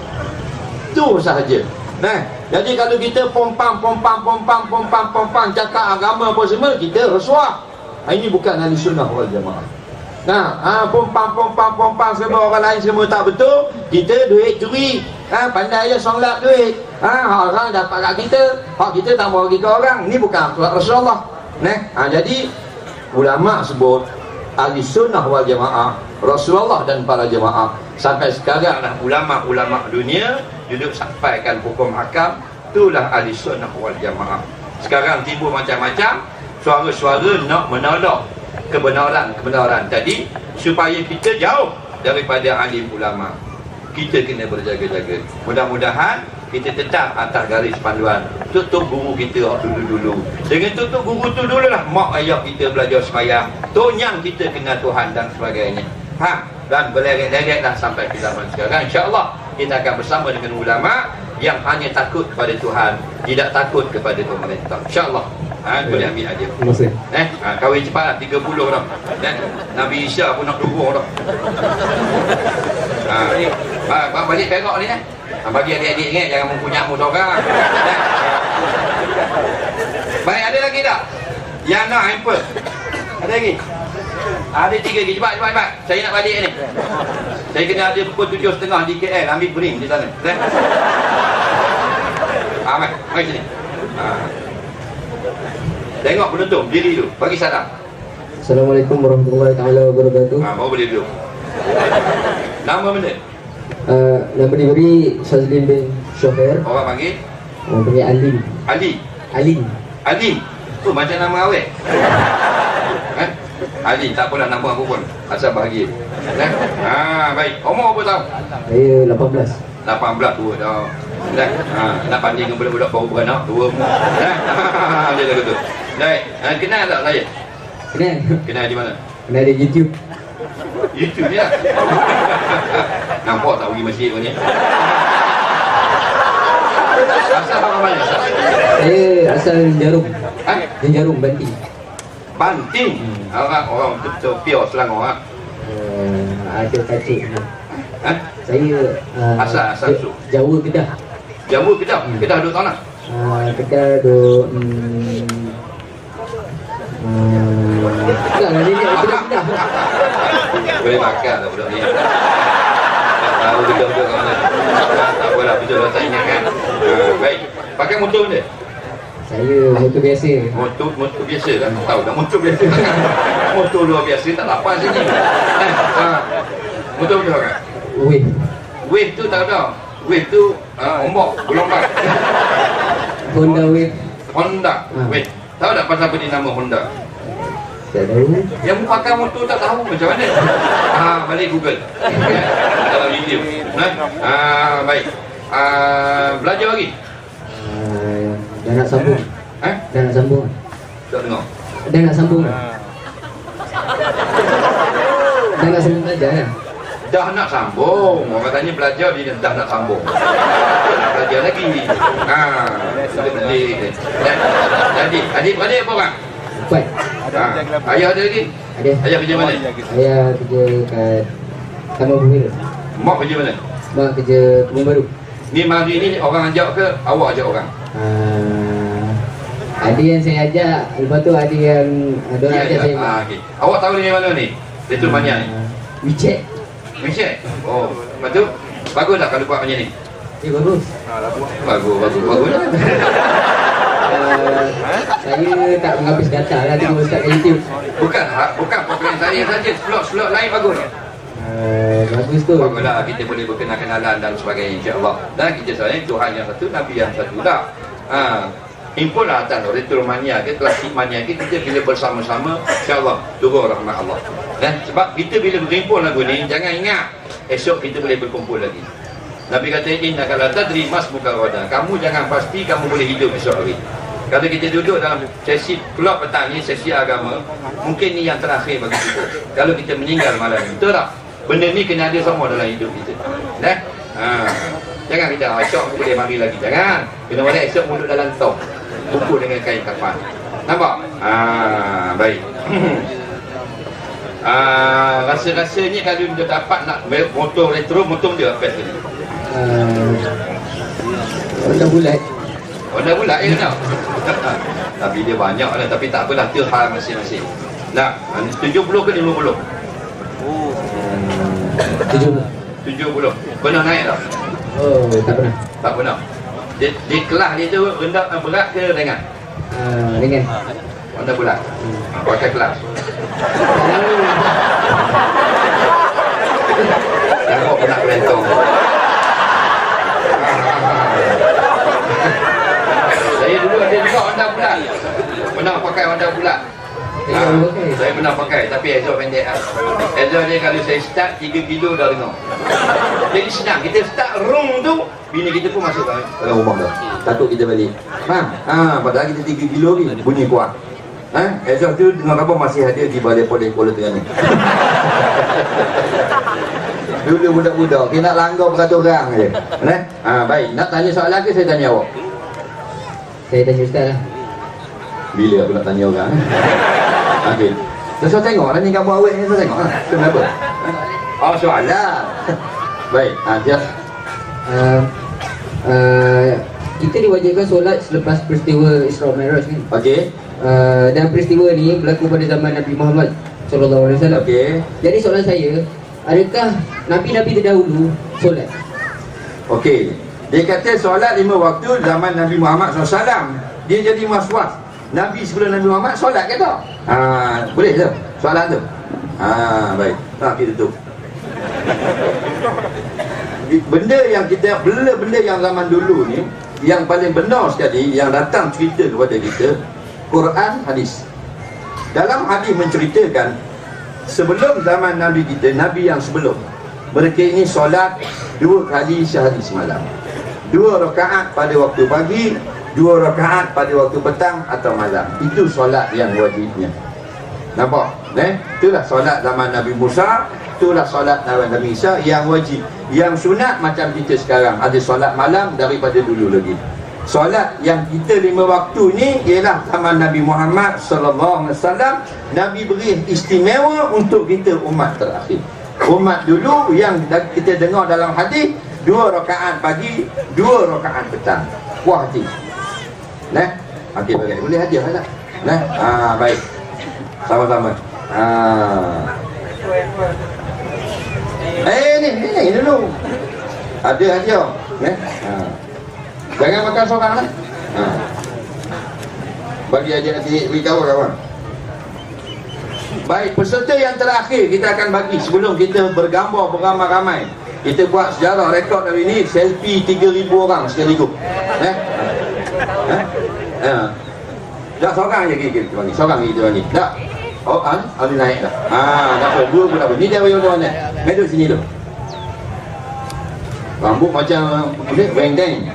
Itu sahaja. Nah, jadi kalau kita pompang cakap agama apa semua, kita rasuah. Ini bukan ahli sunnah wal jamaah. Nah, pompang semua orang lain semua tak betul, kita duit curi. Pandai je solat duit. Orang dapat kat kita, hak kita tambah bagi ke orang. Ini bukan akhlak Rasulullah. Nah, jadi ulama sebut ahli sunnah wal jamaah Rasulullah dan para jamaah. Sampai sekarang lah ulama-ulama dunia duduk sampaikan hukum hakam, itulah ahli sunnah wal jamaah. Sekarang timbul macam-macam suara-suara nak menolak kebenaran tadi, supaya kita jauh daripada alim ulama. Kita kena berjaga-jaga. Mudah-mudahan kita tetap atas garis panduan tutup guru kita dulu. Dengan tutup guru tu dululah mak ayah kita belajar sembahyang, tonyang kita kenal Tuhan dan sebagainya. Dan berleret-leretlah sampai ke zaman sekarang. InsyaAllah kita akan bersama dengan ulama yang hanya takut kepada Tuhan, tidak takut kepada pemerintah. InsyaAllah. Boleh ambil aja. Terima kasih. Kahwin cepat 30 dah. Nabi Isa pun nak tunggu dah. Balik Perak ni bagi adik-adik ingat jangan mempunyai mu seorang. Baik, ada lagi tak? Yang nak hamper? Ada lagi? Ada 3 lagi. Cepat. Saya nak balik ni. Saya kena ada pukul 7.30 di KL ambil bering di sana. Mari sini. Tengok penonton, diri dulu, bagi salam. Assalamualaikum warahmatullahi taala wabarakatuh. Bawa beli dulu. Nama mana? Nama diberi Syazlin bin Syofir. Orang panggil? Orang panggil Alin. Ali. Tu macam nama awet. Ali, tak apalah nama aku pun. Asal bahagia. Baik. Umur apa tahun? Saya 18. 18 tua dah. Nak banding dengan budak-budak baru beranak, tua umur. Dia dah betul. Baik, kenal tak saya? Kenal di mana? Kenal di YouTube. YouTube dia. Nampak tak pergi masjid pun ni? Asal orang mana? Saya asal Jarum. Jarum, Banting. Banting? Orang betul pure Selangor. Ada kacik. Saya asal tu? Jawa Kedah. Kedah duduk tanah? Kedah duduk Kedah. Boleh makan tak budak ni? Tak tahu betul-betul kat mana. Tak apalah, betul tak ingat kan. Baik, pakai motor benda? Saya motor biasa. Motor biasa kan? Tahu dah motor biasa. Motor luar biasa tak lapan sini. Motor betul kan? Wave tu tak ada. Wave tu ombak, gelombang. Honda Wave. Tahu tak pasal apa dinama Honda? Tak tahu. Yang pakai motor tak tahu macam mana. Balik Google. Dalam YouTube. Baik. Belajar lagi? Dah nak sambung. Dah nak sambung. Tak dengar. Dah nak sambung belajar kan? Dah nak sambung. Orang tanya belajar, dia dah nak sambung. Nak belajar lagi. Jadi adik-beradik apa orang? 4. Ayah ada lagi? Ada. Ayah kerja mana? Ayah kerja kat Taman Bumil. Mak kerja mana? Mak kerja Kebun Baru. Ni mari ni orang ajak ke awak ajak orang? Ada yang saya ajak, lepas tu ada yang ada orang ajak saya. Okay. Awak tahu ni mana ni? Itu mana ni? WeChat. Oh, lepas tu bagus tak kalau buat macam ni? Bagus. Bagus. Saya tak menghabis data lah tengok Ustaz kat YouTube. Bukan program saya saja, slot lain bagus. Bagus tu. Baguslah kita boleh berkenal-kenalan dan sebagainya, insya-Allah. Dan kita sayang Tuhan yang satu, Nabi yang satu lah. Himpunlah atas Retromania ke Klasik Mania ke, kita bila bersama-sama, insya-Allah turun rahmat Allah. Sebab kita bila berhimpun lagu ni, jangan ingat esok kita boleh berkumpul lagi. Nabi kata, innaka la tadri mas mukarrada. Kamu jangan pasti kamu boleh hidup esok hari. Kalau kita duduk dalam sesi keluar petang ni, sesi agama, mungkin ni yang terakhir bagi kita. Kalau kita meninggal malam ni, betul tak? Benda ni kena ada semua dalam hidup kita. Jangan kita esok aku boleh mari lagi. Jangan. Kena mana esok mulut dalam tong. Pukul dengan kain kafan. Nampak? Baik. Rasa-rasanya kalau dia dapat nak motor retro, motor dia best ni. Warna bulat. Warna bulat je tau. Tapi dia banyak lah. Tapi tak apalah, tu hal masing-masing. Nah, 70 ke 50? 70. Pernah naik tak? Oh, tak pernah. Tak pernah. Di kelas dia tu rendah berat ke ringan? Ringan. Warna bulat. Pakai kelas. Jangan pernah berentong. Saya dulu ada juga Honda bulat. Pernah pakai Honda bulat. Saya pernah pakai, tapi exhaust pendek lah. Exhaust dia kalau saya start 3 kilo dah dengar. Jadi senang, kita start room tu, bini kita pun masuk dalam rumah dah. Takut kita balik. Padahal kita 3 kilo ni, bunyi kuat. Exhaust tu dengar apa masih ada di balai Polis Kuala Terengganu. Dulu budak-budak, kita nak langgar berkata orang je. Baik, nak tanya soalan ke saya tanya awak? Saya tanya Ustaz lah. Bila aku nak tanya orang? Okey. Saya tengok lah ni gambar awet ni, saya tengok lah. Kenapa? Soalan. Baik, dia. Kita diwajibkan solat selepas peristiwa Isra Mi'raj ni. Okey. Dan peristiwa ni berlaku pada zaman Nabi Muhammad sallallahu alaihi wasallam. Okey. Jadi soalan saya, adakah nabi-nabi terdahulu solat? Okey. Dia kata solat 5 waktu zaman Nabi Muhammad SAW. Dia jadi was-was. Nabi sebelum Nabi Muhammad solat ke tak? Boleh je soalan tu. Baik. Kita tutup. Benda yang zaman dulu ni, yang paling benar sekali, yang datang cerita kepada kita, Quran, hadis. Dalam hadis menceritakan sebelum zaman Nabi kita, Nabi yang sebelum, mereka ini solat 2 kali sehari semalam. 2 rakaat pada waktu pagi, 2 rakaat pada waktu petang atau malam. Itu solat yang wajibnya. Nampak? Itulah solat zaman Nabi Musa, itulah solat zaman Nabi Isa yang wajib. Yang sunat macam kita sekarang, ada solat malam daripada dulu lagi. Solat yang kita 5 waktu ni ialah zaman Nabi Muhammad sallallahu alaihi wasallam. Nabi beri istimewa untuk kita umat terakhir. Umat dulu yang kita dengar dalam hadis, 2 rakaat pagi, 2 rakaat petang. Puas hati. Okey, baik. Boleh hadiah tak? Baik. Sama-sama. Ni dulu. Ada hadiah. Jangan makan seorang lah. Bagi adik-adik beritahu kawan. Baik, peserta yang terakhir kita akan bagi sebelum kita bergambar beramai-ramai. Kita buat sejarah rekod hari ni, selfie 3,000 orang sekaligus. Dah seorang je kita bagi. Seorang kita bagi. Dah. Ada naik dah. Tak apa, 2 pun tak apa. Ni dia bagi orang ni. Mai duduk sini tu. Rambut macam beng-deng.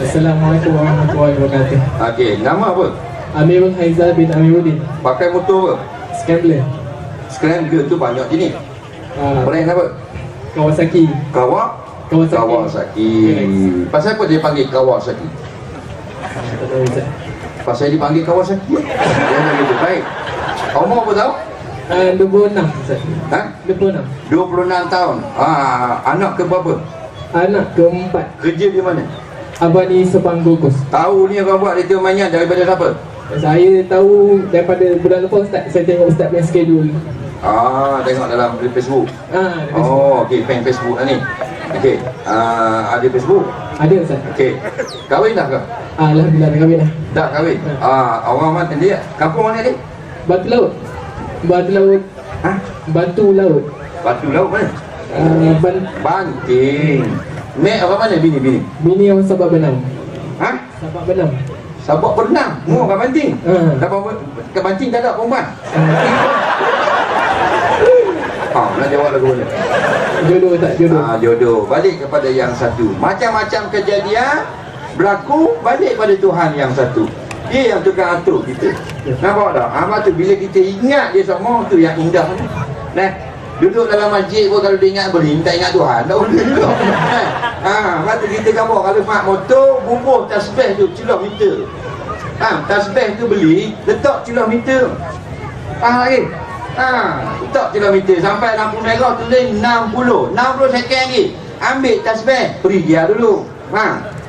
Assalamualaikum warahmatullahi wabarakatuh. Okey, nama apa? Amirul Haizal bin Amiruddin. Pakai motor apa? Scrambler. Scrambler tu banyak sini. Brand apa? Kawasaki. Kawasaki. Pasal apa dia panggil Kawasaki? Pasal dia panggil Kawasaki. Dia begitu. Baik. Umur apa tahu? 26 Ustaz. 26. 26 tahun. Anak ke berapa? Anak keempat. Kerja di mana? Abang ni Sepang Gugus. Tahu ni orang buat radio mainan daripada siapa? Saya tahu daripada bulan lepas Ustaz. Saya tengok Ustaz punya schedule. Tengok dalam Facebook. Facebook. Okey, fan Facebook lah ni. Okey. Ada Facebook. Ada Ustaz. Okey. Kahwin dah ke? Alhamdulillah dah kahwin dah. Dah kahwin. Orang mana dia? Kampung mana dia? Batu laut. Batu laut. Ha? Batu laut. Batu laut mana? Banting. Mek orang mana bini? Bini orang Sabak Benam. Ha? Sabak Benam. Sabak berenang. Mu orang Banting. Dapat ke Banting tak ada perempuan. Nak jawab lagu mana? Jodoh tak? Jodoh. Jodoh. Balik kepada yang satu. Macam-macam kejadian berlaku, balik pada Tuhan yang satu. Dia yang tukang atur kita. Nampak tak? Lepas tu bila kita ingat dia semua, tu yang indah. Nah, duduk dalam masjid pun kalau dia ingat beri, tak ingat Tuhan, tak boleh juga. Lepas tu kita gambar kalau mak motor, bubuh tasbih tu kilometer. Tasbih tu beli, letak kilometer. Lagi. Letak kilometer sampai lampu merah tulis 60 second lagi. Ambil tasbih, beri dia dulu.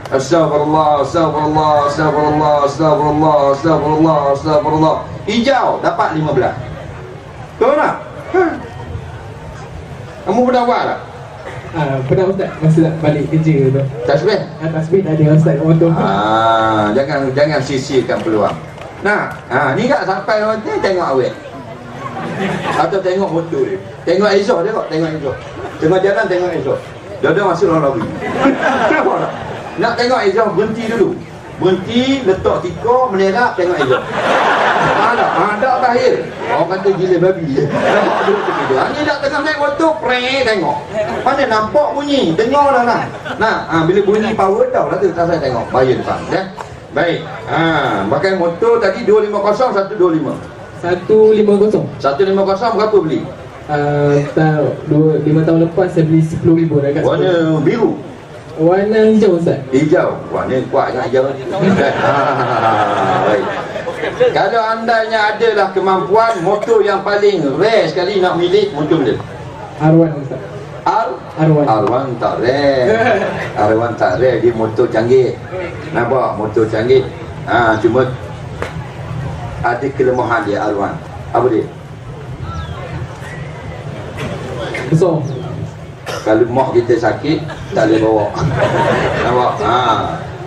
Astagfirullah, astagfirullah, astagfirullah, astagfirullah, astagfirullah, astagfirullah. Hijau dapat 15. Tahu tak? Kamu pernah buat tak? Pernah Ustaz masa nak balik kerja tu. Tasbih? Tasbih tak ada Ustaz kat motor. Jangan sisihkan peluang. Ni tak sampai nanti tengok awet. Atau tengok motor dia. Tengok exhaust dia kok, tengok exhaust. Tengok jalan tengok exhaust. Dia masuk dalam lobby. Kenapa tak? Nak tengok exhaust berhenti dulu. Berhenti, letak tikar, menerap, tengok exhaust. Tak bahir. Orang kata gila babi. Ni nak tengah naik motor, tengok. Mana nampak bunyi, dengar dah lah. Bila bunyi power tahu lah tu, tak saya tengok. Bayar depan. Baik. Pakai motor tadi 250, 125. 150. 150 berapa beli? 5 tahun lepas saya beli 10,000 dekat. Warna biru. Warna hijau Ustaz. Hijau. Warna kuat dengan hijau. Baik. Kalau andainya adalah kemampuan motor yang paling rare sekali nak milik, motor dia Arwan Ustaz. Arwan tak rare. Arwan tak rare, dia motor canggih. Nampak motor canggih. Cuma ada kelemahan dia Arwan. Apa dia? Besar. Kalau mak kita sakit, tak boleh bawa. Nampak?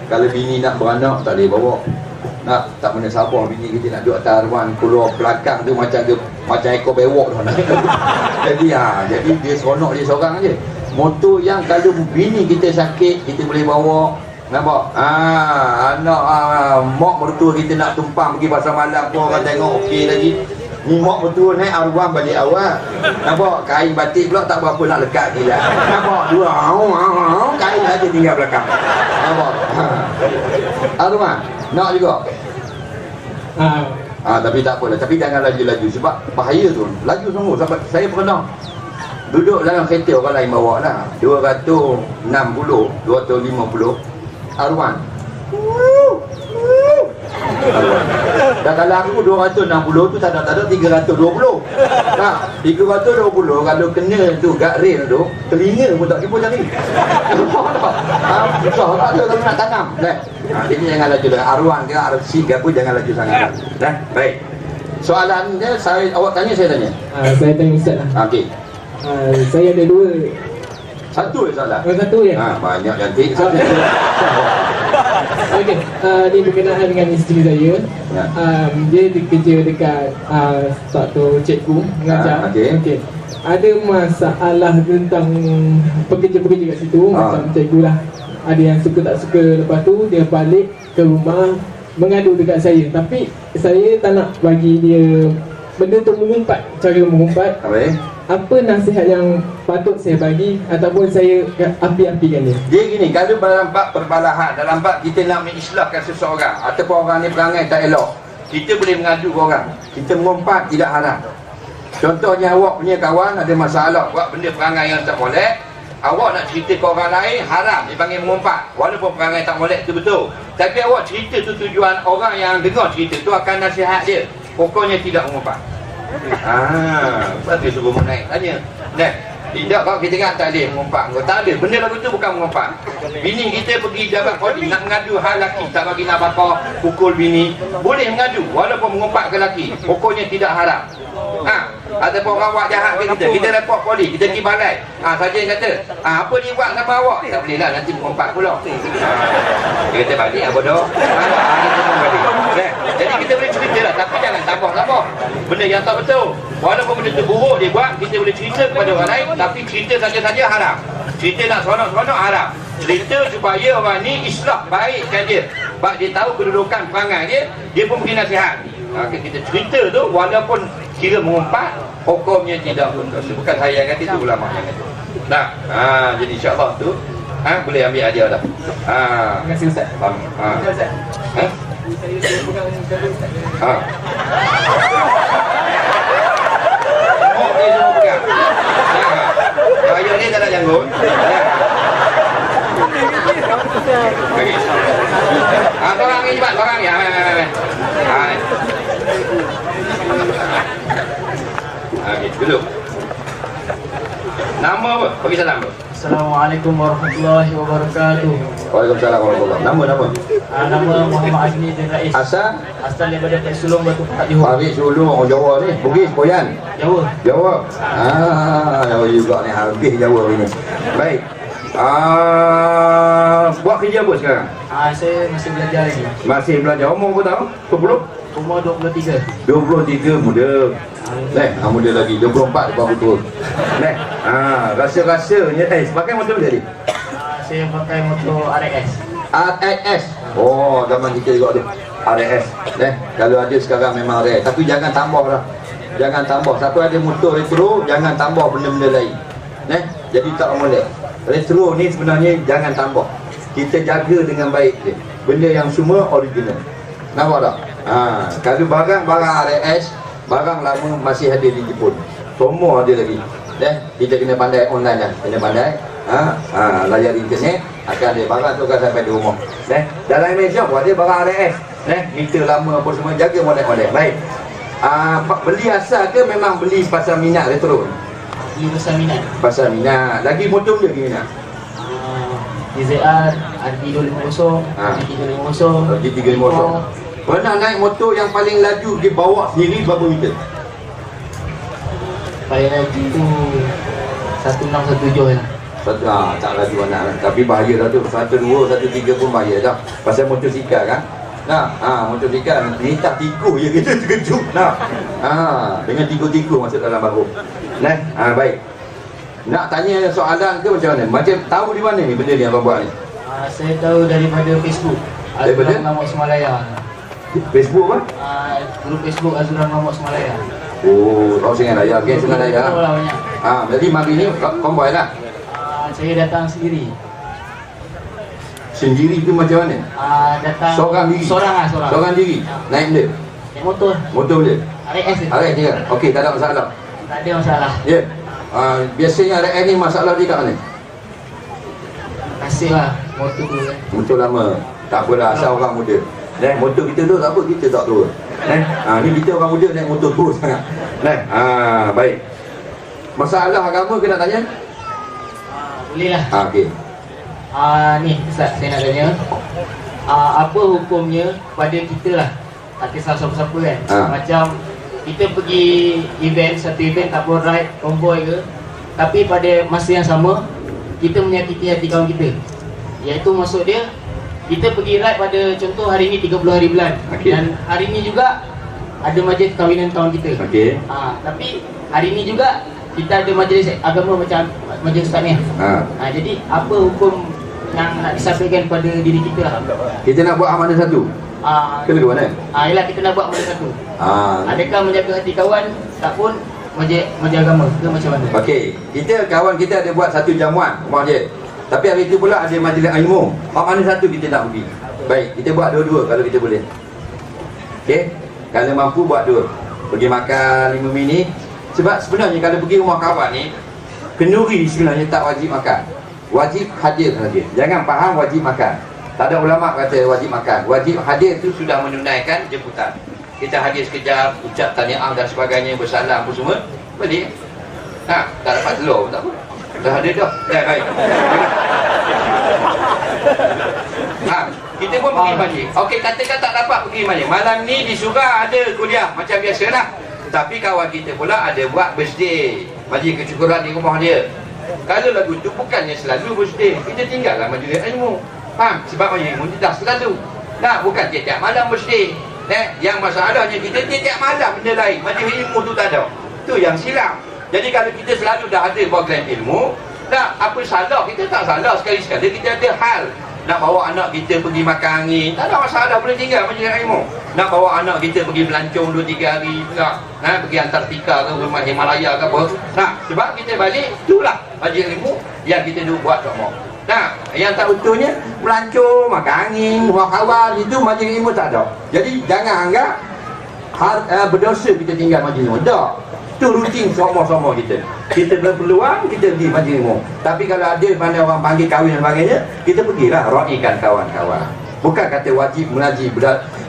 Kalau bini nak beranak, tak boleh bawa. Tak boleh sabar bini kita nak duduk atas Arwan, keluar belakang tu macam ekor bewok tu. Jadi dia seronok dia seorang je. Motor yang kalau bini kita sakit, kita boleh bawa. Nampak? Anak mak mertua kita nak tumpang pergi pasar malam pun orang tengok okey lagi. Ni mak mertua naik Arwan balik awal. Nampak? Kain batik pula tak berapa nak lekat gila. Nampak? Dua kain aja tinggal belakang. Nampak? Arwan nak juga. Tapi tak apalah. Tapi jangan laju-laju sebab bahaya tu. Laju semua. Sebab saya pernah duduk dalam kereta orang lain bawa lah 260, 250 Arwan. Dah kalau aku 260 tu tak ada 320. 320 kalau kena tu guard rail tu, telinga pun tak tipu jari. Susah tak ada kalau nak tanam. Jadi jangan laju dah. Arwan ke RC ke apa jangan laju sangat. Baik. Soalan dia awak tanya saya tanya. Saya tanya Ustaz lah. Okey. Saya ada dua. Satu je soalan. Satu je. Banyak cantik. Okey, ni berkenaan dengan isteri saya. Dia kerja dekat satu cikgu mengajar. Okey. Ada masalah tentang pekerja-pekerja kat situ, macam cikgu lah. Ada yang suka tak suka, lepas tu dia balik ke rumah mengadu dekat saya. Tapi saya tak nak bagi dia benda tu mengumpat, cara mengumpat. Apa nasihat yang patut saya bagi ataupun saya api-apikan dia? Dia gini, kalau dalam bab perbalahan, dalam bab kita nak mengislahkan seseorang ataupun orang ni perangai tak elok, kita boleh mengadu ke orang. Kita mengumpat tidak haram. Contohnya awak punya kawan ada masalah buat benda perangai yang tak boleh, awak nak cerita ke orang lain, haram, dipanggil mengumpat. Walaupun perangai tak boleh itu betul, tapi awak cerita tu tujuan orang yang dengar cerita tu akan nasihat dia. Pokoknya tidak mengumpat. Sebab dia suruh menaik tanya. Tidak kalau kita kan tak boleh mengumpat. Tak ada, benda lagu tu bukan mengumpat. Bini kita pergi jabat kodi nak mengadu hal laki tak bagi nafkah, pukul bini, boleh mengadu walaupun mengumpat ke laki. Pokoknya tidak haram. Ataupun orang buat jahat ke kita report polis, kita pergi balai. Saja yang kata, apa dia buat sama awak? Tak boleh lah, nanti pukul 4 pula. Dia kata balik lah bodoh. Kita pun balik. Jadi kita boleh cerita lah, tapi jangan tambah-tambah benda yang tak betul. Walaupun benda tu buruk dia buat, kita boleh cerita kepada orang lain, tapi cerita saja-saja haram. Cerita nak seronok-seronok haram. Cerita supaya orang ni islah, baikkan dia. Sebab dia tahu kedudukan perangai dia, dia pun pergi nasihat. Kita cerita tu walaupun kira mengumpat, hukumnya tidak pun dosa. Bukan saya yang kata, itu ulama yang kata. Nah, jadi insya-Allah tu boleh ambil hadiah dah. Terima kasih Ustaz. Oh, dia semua pegang. Ayah ni tak nak janggut. Bagi. Barang ni cepat, barang ni. Duduk. Nama apa? Bagi salam apa? Assalamualaikum warahmatullahi wabarakatuh. Waalaikumsalam warahmatullahi wabarakatuh. Nama? Nama Muhammad Azmi bin Rais. Asal? Asal daripada Tek Sulong Batu Petak Johor. Habis Sulong, orang Jawa ni. Bugis, Poyan. Jawa. Jawa. Jawa juga ni. Habis Jawa ni. Baik. Buat kerja apa sekarang? Saya masih belajar lagi. Masih belajar. Umur berapa tahun? 10? Umur 23. 23 muda. Muda lagi. 24 baru tua. Rasa-rasanya pakai motor apa tadi? Saya pakai motor RX. RX. Oh, zaman kita juga tu. RX. Kalau ada sekarang memang RX. Tapi jangan tambah lah. Jangan tambah. Siapa ada motor retro, jangan tambah benda-benda lain. Jadi tak molek. Retro ni sebenarnya jangan tambah. Kita jaga dengan baik je. Benda yang semua original. Nampak tak? Kalau barang-barang RX, barang lama masih ada di Jepun. Semua ada lagi. Kita kena pandai online lah. Kena pandai. Layar internet, akan ada barang tu akan sampai di rumah. Dalam Malaysia pun ada barang RX. Meter lama apa semua, jaga model-model. Baik. Beli asal ke memang beli pasal minat retro? Beli pasal minat. Pasal minat. Lagi motor dia ke minat? DZR, RD250, RD350, RD350. Pernah naik motor yang paling laju dia bawa sendiri berapa meter? paling laju tu 1617 lah. Tak laju anak lah. Tapi bahaya dah tu. 12, 13 pun bahaya dah. Pasal motosikal kan. Motosikal ni tak tikus je kita terkejut. Dengan tikus-tikus masuk dalam bahu. Baik. Nak tanya soalan ke macam mana? Macam tahu di mana ni benda ni abang buat ni? Saya tahu daripada Facebook. Daripada? Azuran Mahmud Semalaya. Facebook apa? Grup Facebook Azuran Mahmud Semalaya. Oh, Sungai Raya. Geng Sungai Raya. Tahu lah banyak. Jadi mari ni konvoy lah. Saya datang sendiri. Sendiri tu macam mana? Datang Seorang diri? Seorang diri? Naik benda? Naik motor. Motor benda? RX je. RX je? Okey, tak ada masalah. Tak ada masalah. Ya. Biasanya RX ni masalah dia kat mana? Kasih lah motor tu kan. Motor lama. Tak apalah, asal orang muda. Motor kita tu tak apa, kita tak tua. Ni kita orang muda naik motor tua sangat. Baik. Masalah agama ke nak tanya? Boleh lah. Okey. Ni Ustaz, saya nak tanya. Apa hukumnya pada kita lah, tak kisah siapa-siapa kan. Macam kita pergi event, satu event tak boleh ride, konvoy ke, tapi pada masa yang sama kita menyakiti hati kawan kita. Iaitu maksud dia, kita pergi ride pada contoh hari ni 30 hari bulan. Dan hari ni juga ada majlis kahwinan kawan kita. Tapi hari ni juga kita ada majlis agama macam majlis tahniah. Jadi apa hukum yang nak disampaikan pada diri kita lah? Kita nak buat mana satu? Kena ke mana? Yelah, kita nak buat mana satu. Adakah menjaga hati kawan tak pun majlis agama ke macam mana? Okey, kita kawan kita ada buat satu jamuan rumah dia. Tapi hari itu pula ada majlis ilmu. Mana satu kita nak pergi? Baik, kita buat dua-dua kalau kita boleh. Okey, kalau mampu buat dua. Pergi makan 5 minit. Sebab sebenarnya kalau pergi rumah kawan ni, kenduri sebenarnya tak wajib makan. Wajib hadir saja. Jangan faham wajib makan. Tak ada ulama kata wajib makan. Wajib hadir tu sudah menunaikan jemputan. Kita hadir sekejap, ucap tahniah dan sebagainya, bersalam apa semua, balik. Tak dapat telur pun tak apa. Dah hadir dah. Baik. Kita pun pergi majlis. Okey, katakan tak dapat pergi majlis. Malam ni di Surah ada kuliah macam biasalah. Tapi kawan kita pula ada buat birthday, majlis kesyukuran di rumah dia. Kalau lagu tu bukannya selalu birthday, kita tinggallah majlis ilmu. Faham? Sebab majlis ilmu dah selalu. Nah, bukan tiap-tiap malam birthday. Yang masalahnya kita tiap-tiap malam benda lain. Majlis ilmu tu tak ada. Tu yang silap. Jadi kalau kita selalu dah ada program ilmu, tak apa salah, kita tak salah. Sekali-sekala kita ada hal nak bawa anak kita pergi makan angin, tak ada masalah, boleh tinggal majlis ilmu. Nak bawa anak kita pergi melancong 2-3 hari pula, pergi Antartika ke rumah Himalaya ke apa. Nah, sebab kita balik, itulah majlis ilmu yang kita duk buat semua. Nah, yang tak betulnya melancong, makan angin, kawan itu majlis ilmu tak ada. Jadi jangan anggap berdosa kita tinggal majlis ilmu. Tak. Itu rutin semua-semua kita. Kita berpeluang, kita pergi majlis ilmu. Tapi kalau ada mana orang panggil kahwin dan sebagainya, kita pergilah raikan kawan-kawan. Bukan kata wajib mengaji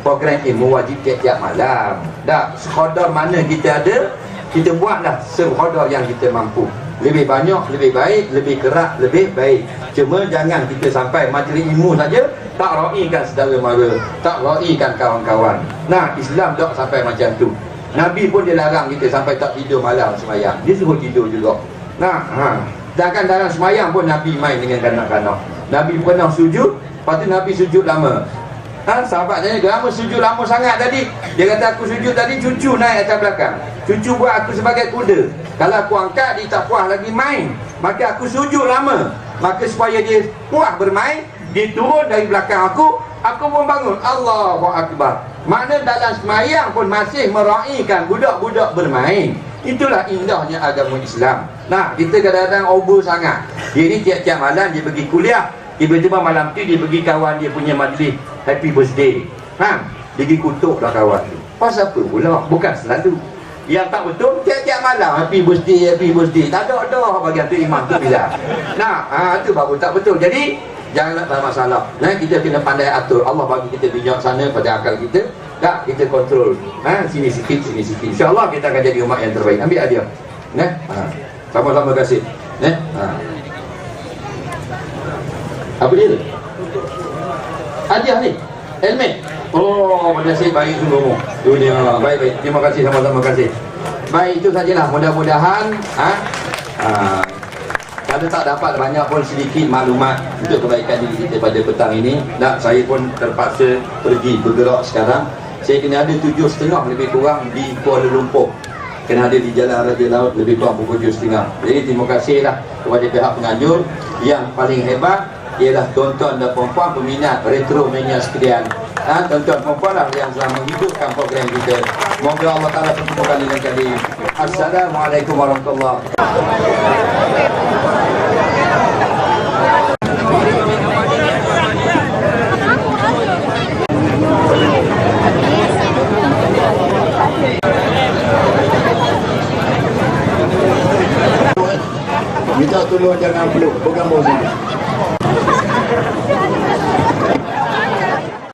program ilmu wajib tiap-tiap malam. Tak, sekadar mana kita ada, kita buatlah sekadar yang kita mampu. Lebih banyak, lebih baik, lebih kerak, lebih baik. Cuma jangan kita sampai majlis ilmu saja tak raikan saudara mara, tak raikan kawan-kawan. Nah, Islam tak sampai macam tu. Nabi pun dia larang kita sampai tak tidur malam semayang. Dia suruh tidur juga. Nah, sedangkan dalam semayang pun Nabi main dengan kanak-kanak. Nabi pernah sujud, lepas tu Nabi sujud lama. Sahabat tanya, kenapa sujud lama sangat tadi? Dia kata, aku sujud tadi, cucu naik atas belakang. Cucu buat aku sebagai kuda. Kalau aku angkat, dia tak puas lagi main. Maka aku sujud lama. Maka supaya dia puas bermain, dia turun dari belakang aku pun bangun. Allahu Akbar. Makna dalam semayang pun masih meraikan budak-budak bermain. Itulah indahnya agama Islam. Nah, kita kadang-kadang over sangat. Dia ni tiap-tiap malam dia pergi kuliah, tiba-tiba malam tu dia pergi kawan dia punya majlis happy birthday. Dia pergi kutuk dah kawan tu. Pasal apa pula? Bukan selalu. Yang tak betul, tiap-tiap malam happy birthday. Tak ada bagian tu imam tu bilang. Nah, tu baru tak betul. Jadi janganlah tak masalah. Kita kena pandai atur. Allah bagi kita bijak sana pada akal kita. Tak, kita kontrol. Sini sikit, sini sikit. InsyaAllah kita akan jadi umat yang terbaik. Ambil hadiah. Sama-sama kasih. Apa dia tu? Hadiah ni. Helmet. Oh, nasib baik sungguh. Dunia. Baik. Terima kasih, sama-sama kasih. Baik, itu sajalah. Mudah-mudahan kalau tak dapat banyak pun sedikit maklumat untuk kebaikan diri kita pada petang ini. Saya pun terpaksa pergi bergerak sekarang. Saya kena ada 7.30 lebih kurang di Kuala Lumpur. Kena ada di Jalan Raja Laut lebih kurang pukul 7.30. Jadi terima kasihlah kepada pihak penganjur. Yang paling hebat ialah tuan-tuan dan puan-puan peminat Retromania sekalian. Tuan-tuan puan-puan lah yang telah menghidupkan program kita. Moga Allah Ta'ala pertemukan dengan kali. Assalamualaikum warahmatullahi wabarakatuh. Minta tolong jangan peluk, pegang bawah sini.